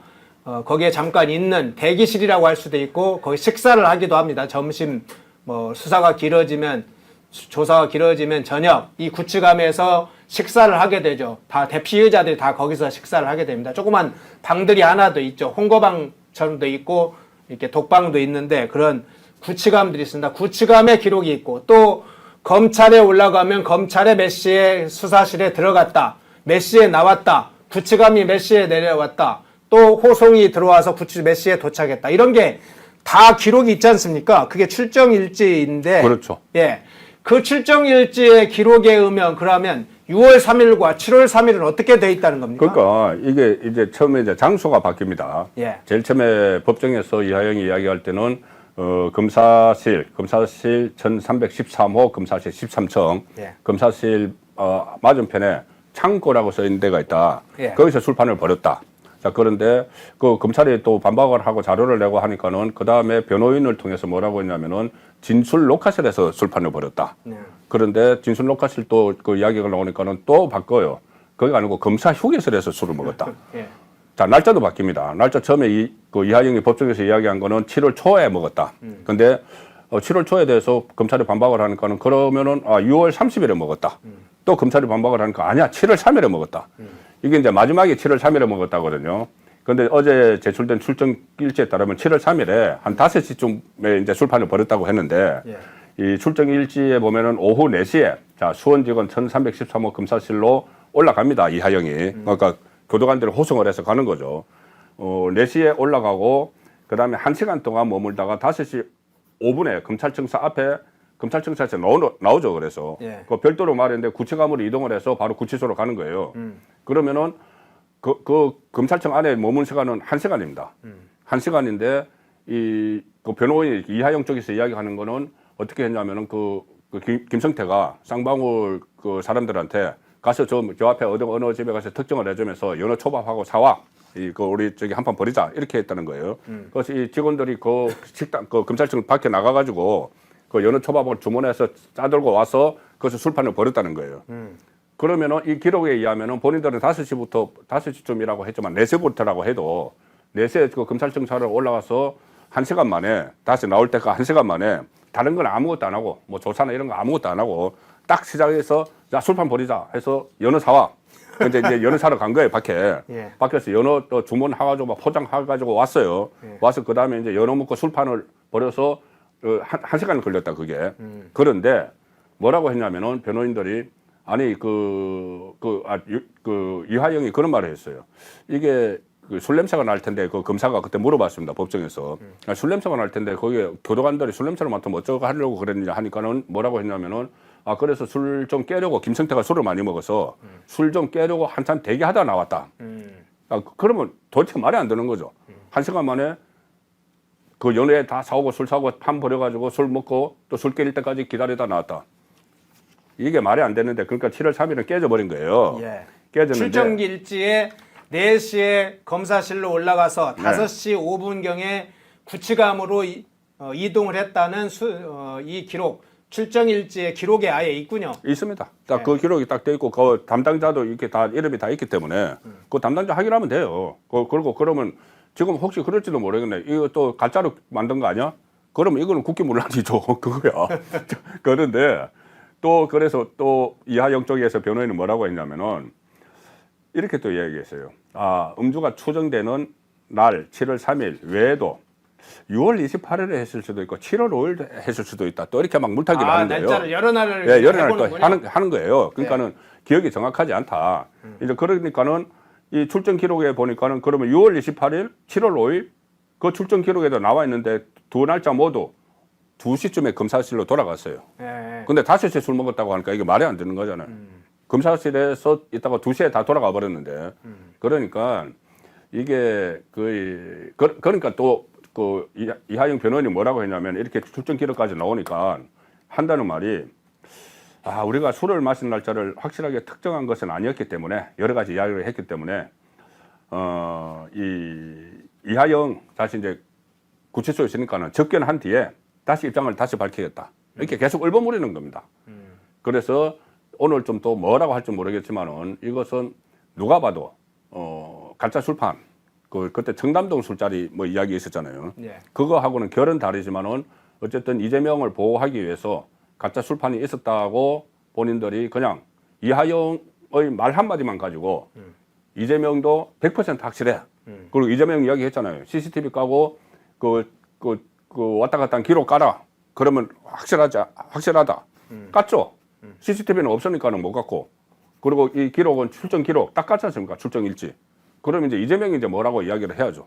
거기에 잠깐 있는 대기실이라고 할 수도 있고 거기 식사를 하기도 합니다. 점심 뭐 수사가 길어지면 조사가 길어지면 저녁 이 구치감에서 식사를 하게 되죠. 다 대피의자들이 다 거기서 식사를 하게 됩니다. 조그만 방들이 하나 더 있죠. 홍거방처럼도 있고 이렇게 독방도 있는데 그런 구치감들이 있습니다. 구치감의 기록이 있고 또 검찰에 올라가면 검찰에 몇 시에 수사실에 들어갔다. 몇 시에 나왔다. 구치감이 몇 시에 내려왔다. 또 호송이 들어와서 몇 시에 도착했다. 이런 게 다 기록이 있지 않습니까? 그게 출정일지인데. 그렇죠. 예. 그 출정일지의 기록에 의하면 그러면 6월 3일과 7월 3일은 어떻게 돼 있다는 겁니까? 그러니까 이게 이제 처음에 이제 장소가 바뀝니다. 예. 제일 처음에 법정에서 이하영이 이야기할 때는 검사실 1313호 검사실 13층 예. 검사실 맞은편에 창고라고 써 있는 데가 있다. 예. 거기서 술판을 벌였다. 자, 그런데 그 검찰이 또 반박을 하고 자료를 내고 하니까는 그 다음에 변호인을 통해서 뭐라고 했냐면은 진술 녹화실에서 술판을 벌였다. 그런데 진술 녹화실 또 그 이야기가 나오니까는 또 바꿔요. 거기가 아니고 검사 휴게실에서 술을 먹었다. 예. 자, 날짜도 바뀝니다. 날짜 처음에 그 이하영이 법정에서 이야기한 거는 7월 초에 먹었다. 근데 7월 초에 대해서 검찰이 반박을 하니까는 그러면은 6월 30일에 먹었다. 또 검찰이 반박을 하니까 아니야, 7월 3일에 먹었다. 이게 이제 마지막에 7월 3일에 먹었다거든요. 근데 어제 제출된 출정 일지에 따르면 7월 3일에 한 5시쯤에 이제 술판을 벌였다고 했는데 이 출정 일지에 보면은 오후 4시에 자, 수원지검 1313호 검사실로 올라갑니다. 이하영이. 그러니까 교도관들이 호송을 해서 가는 거죠. 4시에 올라가고 그다음에 1시간 동안 머물다가 5시 5분에 검찰청사 앞에 검찰청사에서 나오죠. 그래서 그 별도로 말했는데 구치감으로 이동을 해서 바로 구치소로 가는 거예요. 그러면은 그 검찰청 안에 머문 시간은 1시간입니다. 1시간인데 그 변호인이 이하영 쪽에서 이야기하는 거는 어떻게 했냐면은 김성태가 쌍방울 그 사람들한테 가서 저 앞에 어느 집에 가서 특정을 해주면서 연어 초밥하고 사와. 우리 저기 한 판 버리자. 이렇게 했다는 거예요. 그래서 이 직원들이 그 식당, 그 검찰청 밖에 나가가지고 그 연어 초밥을 주문해서 짜들고 와서 거기서 술판을 벌였다는 거예요. 그러면은 이 기록에 의하면은 본인들은 5시쯤이라고 했지만 4시부터라고 해도 4시에 그 검찰청사를 올라가서 1시간 만에 다시 나올 때가 1시간 만에 다른 건 아무것도 안 하고 뭐 조사나 이런 거 아무것도 안 하고 딱 시작해서 자, 술판 버리자 해서 연어 사와. 근데 이제 연어 사러 간 거예요, 밖에. 밖에서 연어 또 주문해가지고 막 포장해가지고 왔어요. 와서 그 다음에 이제 연어 먹고 술판을 버려서 한 시간 걸렸다, 그게. 그런데 뭐라고 했냐면은 변호인들이 아니, 이하영이 그런 말을 했어요. 이게 술 냄새가 날 텐데 그 검사가 그때 물어봤습니다, 법정에서. 술 냄새가 날 텐데 거기에 교도관들이 술 냄새를 맡으면 어쩌고 하려고 그랬느냐 하니까는 뭐라고 했냐면은 그래서 술 좀 깨려고 김성태가 술을 많이 먹어서 술 좀 깨려고 한참 대기하다 나왔다. 그러면 도대체 말이 안 되는 거죠. 1시간 만에 그 연애에 다 사오고 술 사고 판 버려가지고 술 먹고 또 술 깨릴 때까지 기다리다 나왔다. 이게 말이 안 되는데 그러니까 7월 3일은 깨져버린 거예요. 깨졌는데 출정 일지에 4시에 검사실로 올라가서 5시 5분경에 구치감으로 이동을 했다는 이 기록, 출정 일지의 기록에 아예 있군요. 있습니다. 딱 그 기록이 딱 돼 있고 그 담당자도 이렇게 다 이름이 다 있기 때문에 그 담당자 확인하면 돼요. 그리고 그러면 지금 혹시 그럴지도 모르겠네. 이거 또 가짜로 만든 거 아니야? 그러면 이거는 국기문란이죠. 그거야. 그런데 또 그래서 또 이하영 쪽에서 변호인은 뭐라고 했냐면은 이렇게 또 이야기했어요. 음주가 추정되는 날 7월 3일 외에도 6월 28일에 했을 수도 있고 7월 5일 했을 수도 있다. 또 이렇게 막 물타기를 하는 거예요. 날짜를 여러 날을 여러 날 또 하는 거예요. 그러니까는 기억이 정확하지 않다. 이제 그러니까는 이 출정 기록에 보니까는 그러면 6월 28일, 7월 5일 그 출정 기록에도 나와 있는데 두 날짜 모두 2시쯤에 검사실로 돌아갔어요. 근데 5시에 술 먹었다고 하니까 이게 말이 안 되는 거잖아요. 검사실에서 있다가 2시에 다 돌아가 버렸는데 그러니까 이게 그러니까 또 그 이하영 변호인이 뭐라고 했냐면 이렇게 출정 기록까지 나오니까 한다는 말이 우리가 술을 마신 날짜를 확실하게 특정한 것은 아니었기 때문에 여러 가지 이야기를 했기 때문에 이하영 다시 이제 구치소에 있으니까는 접견한 뒤에 다시 입장을 다시 밝히겠다. 이렇게 계속 얼버무리는 겁니다. 그래서 오늘 좀 또 뭐라고 할지 모르겠지만은 이것은 누가 봐도 가짜 술판 그때 청담동 술자리 뭐 이야기 있었잖아요. 그거하고는 결은 다르지만은 어쨌든 이재명을 보호하기 위해서 가짜 술판이 있었다고 본인들이 그냥 이하영의 말 한마디만 가지고 이재명도 100% 확실해. 그리고 이재명 이야기 했잖아요. CCTV 까고 그 왔다 갔다 한 기록 깔아. 그러면 확실하다. 깠죠? CCTV는 없으니까는 못 깠고. 그리고 이 기록은 출정 기록 딱 깠지 않습니까? 출정 일지. 그러면 이제 이재명이 이제 뭐라고 이야기를 해야죠.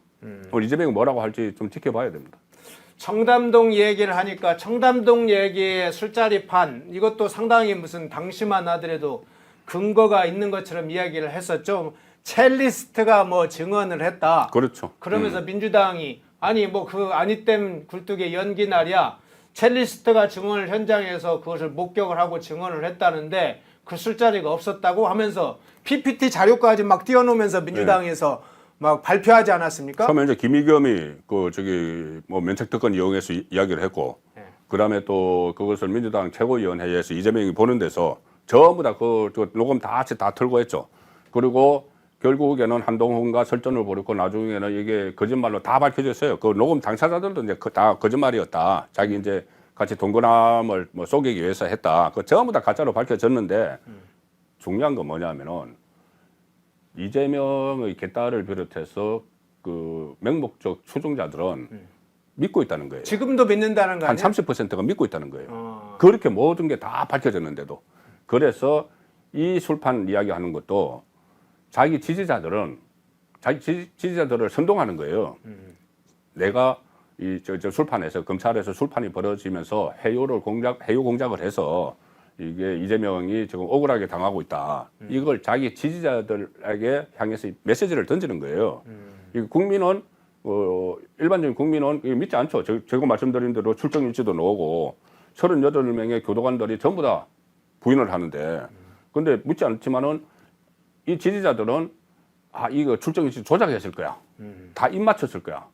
이재명이 뭐라고 할지 좀 지켜봐야 됩니다. 청담동 얘기를 하니까 청담동 얘기의 술자리판 이것도 상당히 무슨 당시만 하더라도 근거가 있는 것처럼 이야기를 했었죠. 첼리스트가 뭐 증언을 했다. 그렇죠. 그러면서 민주당이 아니 뭐 그 아니땜 굴뚝의 연기 날이야. 첼리스트가 증언을 현장에서 그것을 목격을 하고 증언을 했다는데 그 술자리가 없었다고 하면서 PPT 자료까지 막 띄워놓으면서 민주당에서 막 발표하지 않았습니까? 처음에 이제 김의겸이 그 저기 뭐 면책특권 이용해서 이야기를 했고, 네. 그다음에 또 그것을 민주당 최고위원회에서 이재명이 보는 데서 전부 다 그 녹음 다 같이 다 틀고 했죠. 그리고 결국에는 한동훈과 설전을 벌였고 나중에는 이게 거짓말로 다 밝혀졌어요. 그 녹음 당사자들도 이제 다 거짓말이었다. 자기 이제 같이 동거남을 뭐 속이기 위해서 했다. 그 전부 다 가짜로 밝혀졌는데 중요한 건 뭐냐면은 이재명의 갯딸을 비롯해서 그 맹목적 추종자들은 믿고 있다는 거예요. 지금도 믿는다는 거 한 아니에요? 30%가 믿고 있다는 거예요. 그렇게 모든 게 다 밝혀졌는데도. 그래서 이 술판 이야기하는 것도 자기 지지자들은 자기 지지자들을 선동하는 거예요. 내가 저 술판에서 검찰에서 술판이 벌어지면서 해요 공작을 해서 이게 이재명이 지금 억울하게 당하고 있다. 이걸 자기 지지자들에게 향해서 메시지를 던지는 거예요. 이 국민은 일반적인 국민은 믿지 않죠. 제가 말씀드린 대로 출정 일지도 나오고 38명의 교도관들이 전부 다 부인을 하는데, 근데 묻지 않지만은 이 지지자들은 이거 출정 일지 조작했을 거야. 다 입 맞췄을 거야.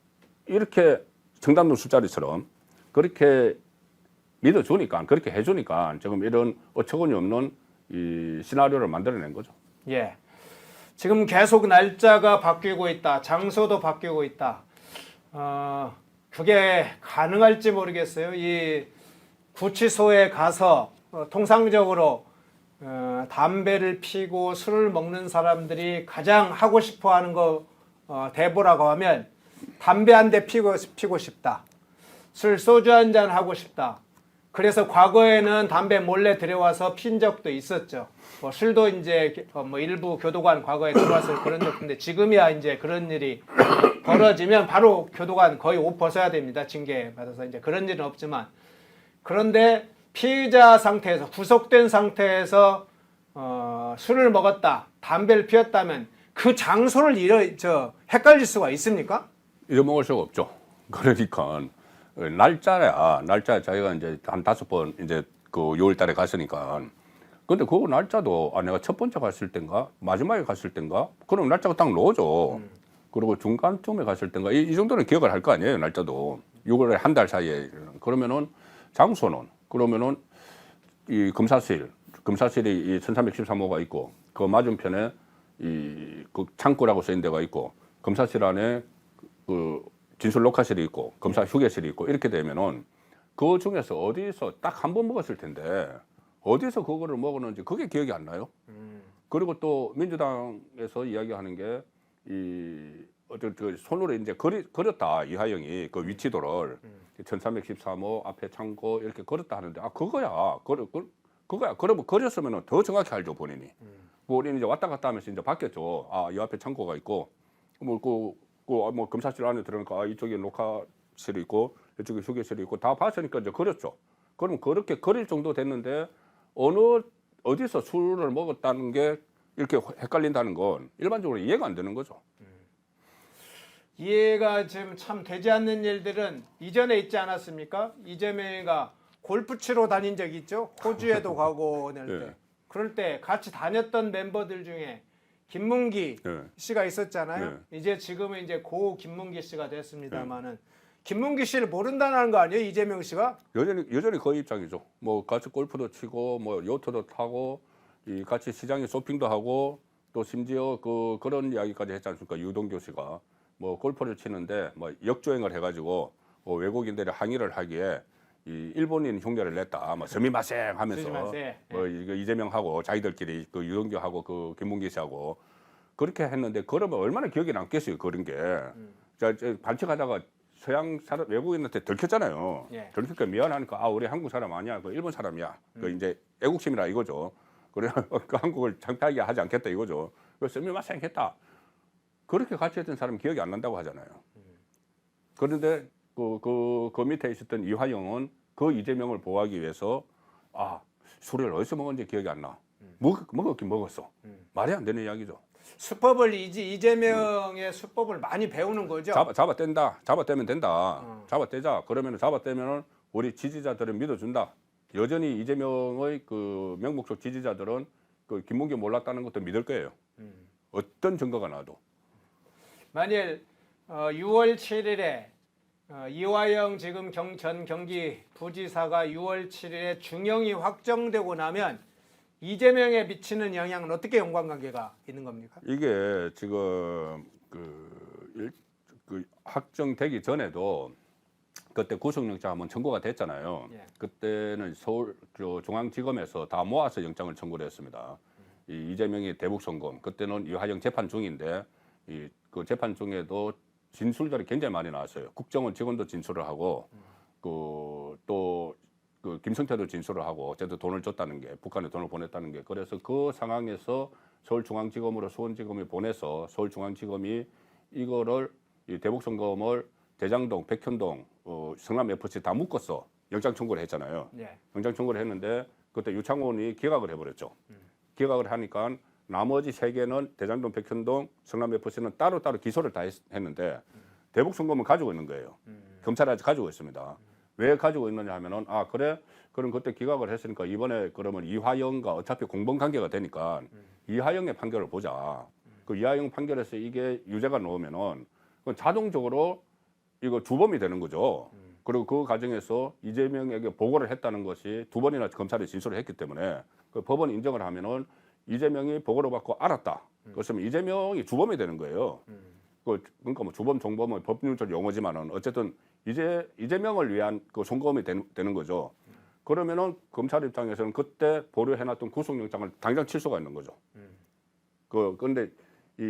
이렇게 청담동 술자리처럼 그렇게 믿어주니까, 그렇게 해주니까 지금 이런 어처구니 없는 이 시나리오를 만들어낸 거죠. 예. 지금 계속 날짜가 바뀌고 있다. 장소도 바뀌고 있다. 그게 가능할지 모르겠어요. 이 구치소에 가서 통상적으로 담배를 피고 술을 먹는 사람들이 가장 하고 싶어 하는 거 대보라고 하면 담배 한 대 피고 싶다. 소주 한 잔 하고 싶다. 그래서 과거에는 담배 몰래 들여와서 핀 적도 있었죠. 뭐 술도 이제 뭐 일부 교도관 과거에 들어와서 그런 적인데 지금이야 이제 그런 일이 벌어지면 바로 교도관 거의 옷 벗어야 됩니다. 징계 받아서 이제 그런 일은 없지만, 그런데 피의자 상태에서 구속된 상태에서 술을 먹었다, 담배를 피웠다면 그 장소를 헷갈릴 수가 있습니까? 잊어먹을 수가 없죠. 그러니까 날짜 자기가 이제 한 5번 이제 그 6월달에 갔으니까. 근데 그 날짜도 내가 첫 번째 갔을 땐가 마지막에 갔을 땐가 그럼 날짜가 딱 나오죠. 그리고 중간쯤에 갔을 땐가 이 정도는 기억을 할 거 아니에요. 날짜도 6월에 한 달 사이에. 그러면은 장소는 그러면은 이 검사실이 이 1313호가 있고 그 맞은편에 그 창구라고 써 있는 데가 있고 검사실 안에 그 진술 녹화실이 있고 검사 휴게실이 있고 이렇게 되면은 그 중에서 어디서 딱 한 번 먹었을 텐데 어디서 그거를 먹었는지 그게 기억이 안 나요. 그리고 또 민주당에서 이야기하는 게 그 손으로 이제 그렸다 이하영이 그 위치도를 1313호 앞에 창고 이렇게 그렸다 하는데 그거야. 그러면 그렸으면 더 정확히 알죠 본인이. 본인이 이제 왔다 갔다 하면서 이제 바뀌었죠. 이 앞에 창고가 있고 뭐 검사실 안에 들어가니까 이쪽에 녹화실이 있고 이쪽에 휴게실이 있고 다 봤으니까 이제 그렸죠. 그럼 그렇게 그릴 정도 됐는데 어디서 술을 먹었다는 게 이렇게 헷갈린다는 건 일반적으로 이해가 안 되는 거죠. 이해가 지금 참 되지 않는 일들은 이전에 있지 않았습니까? 이재명이가 골프 치러 다닌 적 있죠. 호주에도 가고 낼 때. 네. 그럴 때 같이 다녔던 멤버들 중에 김문기 네. 씨가 있었잖아요. 이제 지금은 이제 고 김문기 씨가 됐습니다만은 김문기 씨를 모른다는 거 아니에요? 이재명 씨가? 여전히 그 입장이죠. 뭐 같이 골프도 치고 뭐 요트도 타고 같이 시장에 쇼핑도 하고 또 심지어 그런 이야기까지 했지 않습니까? 유동규 씨가 뭐 골프를 치는데 뭐 역주행을 해가지고 외국인들이 항의를 하기에 이 일본인 흉내를 냈다. 뭐 스미마셍 하면서 뭐 이거 이재명하고 자기들끼리 그 유동규하고 그 김문기 씨하고 그렇게 했는데 그러면 얼마나 기억에 남겠어요. 그런 게. 자 반칙하다가 서양 사람 외국인한테 들켰잖아요. 들켰니까 미안하니까 우리 한국 사람 아니야. 그 일본 사람이야. 그 이제 애국심이라 이거죠. 그래 그 한국을 창피하게 하지 않겠다 이거죠. 그래서 스미마셍 했다. 그렇게 같이 했던 사람 기억이 안 난다고 하잖아요. 그런데 그 밑에 있었던 이화영은 그 이재명을 보호하기 위해서 술을 어디서 먹었는지 기억이 안 나. 먹었긴 먹었어. 말이 안 되는 이야기죠. 수법을 이재명의 수법을 많이 배우는 거죠. 잡아떼면 된다. 잡아떼자. 그러면 잡아떼면은 우리 지지자들은 믿어준다. 여전히 이재명의 그 명목적 지지자들은 그 김문기 몰랐다는 것도 믿을 거예요. 어떤 증거가 나도. 만일 6월 7일에 이화영 지금 전 경기 부지사가 6월 7일에 중형이 확정되고 나면 이재명에 미치는 영향은 어떻게 연관관계가 있는 겁니까? 이게 지금 그 확정되기 전에도 그때 구속영장 한번 청구가 됐잖아요. 예. 그때는 서울 중앙지검에서 다 모아서 영장을 청구를 했습니다. 이재명이 대북 송금, 그때는 이화영 재판 중인데 그 재판 중에도 진술들이 굉장히 많이 나왔어요. 국정원 직원도 진술을 하고 또 김성태도 진술을 하고 어쨌든 돈을 줬다는 게, 북한에 돈을 보냈다는 게, 그래서 그 상황에서 서울중앙지검으로 수원지검이 보내서 서울중앙지검이 이거를 이 대북송금을 대장동, 백현동, 성남 FC 다 묶어서 영장 청구를 했잖아요. 네. 영장 청구를 했는데 그때 유창훈이 기각을 해버렸죠. 기각을 하니까 나머지 3개는 대장동, 백현동, 성남 FC는 따로따로 기소를 다 했는데 대북송금은 가지고 있는 거예요. 검찰이 아직 가지고 있습니다. 왜 가지고 있느냐 하면은 그래? 그럼 그때 기각을 했으니까 이번에 그러면 이화영과 어차피 공범관계가 되니까 이화영의 판결을 보자. 그 이화영 판결에서 이게 유죄가 나오면은 그건 자동적으로 이거 주범이 되는 거죠. 그리고 그 과정에서 이재명에게 보고를 했다는 것이 2번이나 검찰이 진술을 했기 때문에 그 법원 인정을 하면은 이재명이 보고를 받고 알았다. 그렇으면 이재명이 주범이 되는 거예요. 그러니까 뭐 주범, 종범은 법률적 용어지만은 어쨌든 이재명을 위한 그 송금이 되는 거죠. 그러면은 검찰 입장에서는 그때 보류해놨던 구속영장을 당장 칠 수가 있는 거죠. 그런데 이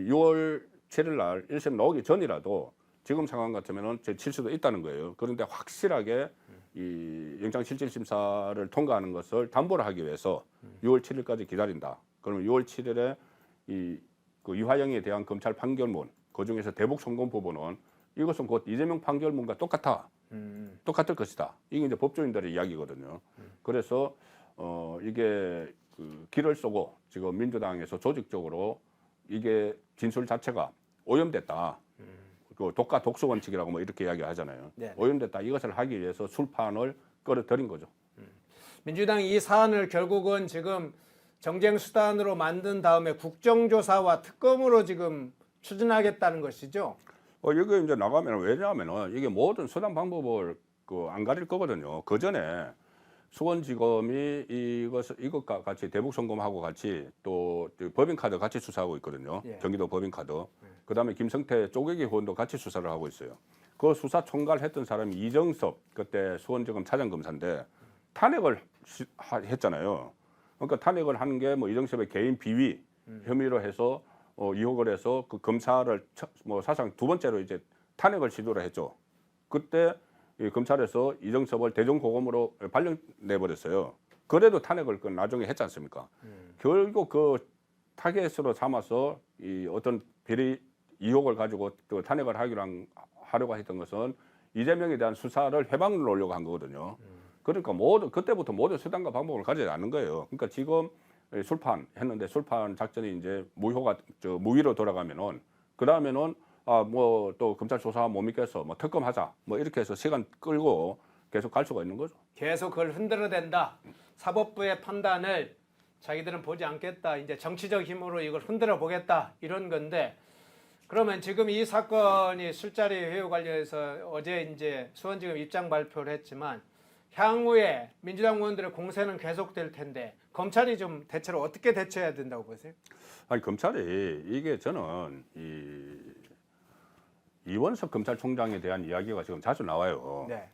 6월 7일 날 1심 나오기 전이라도 지금 상황 같으면은 칠 수도 있다는 거예요. 그런데 확실하게 이 영장실질심사를 통과하는 것을 담보를 하기 위해서 6월 7일까지 기다린다. 그러면 6월 7일에 그 이화영에 대한 검찰 판결문, 그 중에서 대북 송금 부분은 이것은 곧 이재명 판결문과 똑같을 것이다. 이게 이제 법조인들의 이야기거든요. 그래서 이게 그 길을 쏘고 지금 민주당에서 조직적으로 이게 진술 자체가 오염됐다. 그 독가 독소 원칙이라고 뭐 이렇게 이야기하잖아요. 네. 오염됐다. 이것을 하기 위해서 술판을 끌어들인 거죠. 민주당이 이 사안을 결국은 지금 정쟁 수단으로 만든 다음에 국정조사와 특검으로 지금 추진하겠다는 것이죠. 이게 이제 나가면 왜냐하면은 이게 모든 수단 방법을 안 가릴 거거든요. 그 전에 수원지검이 이것과 같이 대북 송금하고 같이 또 법인카드 같이 수사하고 있거든요. 예. 경기도 법인카드. 그다음에 김성태 쪼개기 후원도 같이 수사를 하고 있어요. 그 수사 총괄했던 사람이 이정섭 그때 수원지검 차장검사인데 탄핵을 했잖아요. 그러니까 탄핵을 하는 게 뭐 이정섭의 개인 비위 혐의로 해서 의혹을 해서 그 검사를 뭐 사상 2번째로 이제 탄핵을 시도를 했죠. 그때 이 검찰에서 이정섭을 대정고검으로 발령내버렸어요. 그래도 탄핵을 나중에 했지 않습니까? 결국 그 타겟으로 삼아서 이 어떤 비리 의혹을 가지고 또 탄핵을 하려고 했던 것은 이재명에 대한 수사를 회방을 놓으려고 한 거거든요. 그러니까 그때부터 모든 수단과 방법을 가지지 않는 거예요. 그러니까 지금 술판 했는데 술판 작전이 이제 무위로 돌아가면은 그 다음에는 뭐 또 검찰 조사 못 믿겠어, 뭐 특검하자, 뭐 이렇게 해서 시간 끌고 계속 갈 수가 있는 거죠. 계속 그걸 흔들어댄다. 사법부의 판단을 자기들은 보지 않겠다. 이제 정치적 힘으로 이걸 흔들어 보겠다. 이런 건데 그러면 지금 이 사건이 술자리 회유 관련해서 어제 이제 수원지검 입장 발표를 했지만 향후에 민주당 의원들의 공세는 계속될 텐데 검찰이 좀 대체로 어떻게 대처해야 된다고 보세요? 아니 검찰이 이게 저는 이원석 검찰총장에 대한 이야기가 지금 자주 나와요. 네.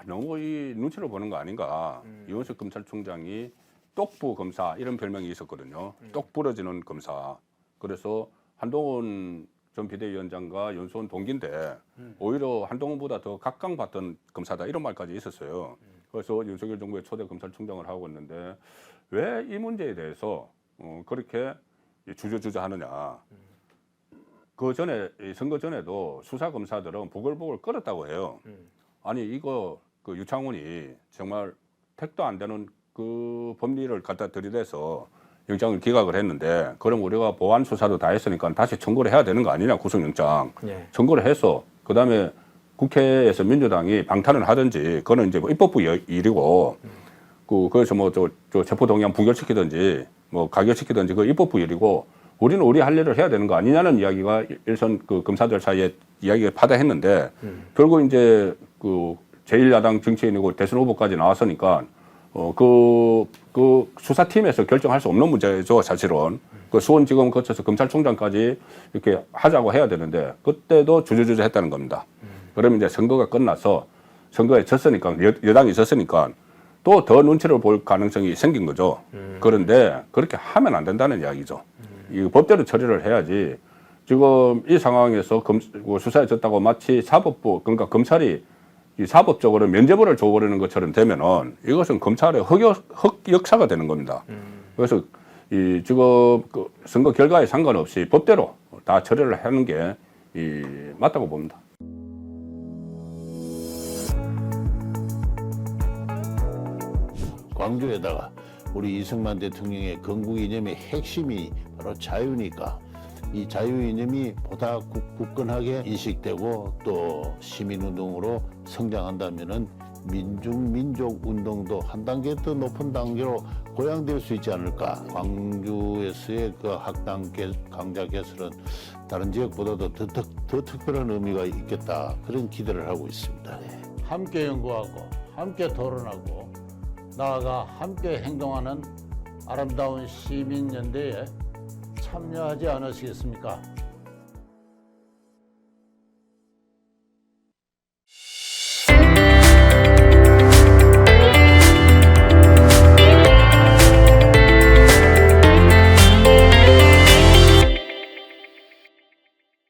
너무 이 눈치를 보는 거 아닌가. 이원석 검찰총장이 똑부 검사 이런 별명이 있었거든요. 똑 부러지는 검사. 그래서 한동훈 전 비대위원장과 연수원 동기인데 오히려 한동훈보다 더 각광받던 검사다 이런 말까지 있었어요. 그래서 윤석열 정부의 초대 검찰총장을 하고 있는데 왜 이 문제에 대해서 그렇게 주저주저 하느냐. 그 전에 선거 전에도 수사 검사들은 보글보글 끓었다고 해요. 아니 이거 그 유창훈이 정말 택도 안 되는 그 법리를 갖다 들이대서 영장을 기각을 했는데 그럼 우리가 보완 수사도 다 했으니까 다시 청구를 해야 되는 거 아니냐 구속영장. 네. 청구를 해서 그 다음에 국회에서 민주당이 방탄을 하든지 그거는 이제 뭐 입법부 일이고 그래서 뭐 저 체포동의안 부결시키든지 뭐 가결시키든지 그 입법부 일이고 우리는 우리 할 일을 해야 되는 거 아니냐는 이야기가 일선 그 검사들 사이에 이야기가 파다했는데 결국 이제 그 제1야당 정치인이고 대선 후보까지 나왔으니까 그 수사팀에서 결정할 수 없는 문제죠, 사실은. 그 수원지검 거쳐서 검찰총장까지 이렇게 하자고 해야 되는데 그때도 주저주저 했다는 겁니다. 그러면 이제 선거가 끝나서 선거에 졌으니까 여당이 졌으니까 또 더 눈치를 볼 가능성이 생긴 거죠. 그런데 그렇게 하면 안 된다는 이야기죠. 이 법대로 처리를 해야지. 지금 이 상황에서 수사에 졌다고 마치 사법부 그러니까 검찰이 이 사법적으로 면죄부를 줘버리는 것처럼 되면은 이것은 검찰의 흑역사가 되는 겁니다. 그래서 이 지금 그 선거 결과에 상관없이 법대로 다 처리를 하는 게 맞다고 봅니다. 광주에다가 우리 이승만 대통령의 건국 이념의 핵심이 바로 자유니까 이 자유 이념이 보다 굳건하게 인식되고 또 시민운동으로 성장한다면은 민족 운동도 한 단계 더 높은 단계로 고양될 수 있지 않을까. 광주에서의 그 학당 강자 개설은 다른 지역보다도 더 특별한 의미가 있겠다, 그런 기대를 하고 있습니다. 함께 연구하고 함께 토론하고 나아가 함께 행동하는 아름다운 시민연대에 참여하지 않으시겠습니까?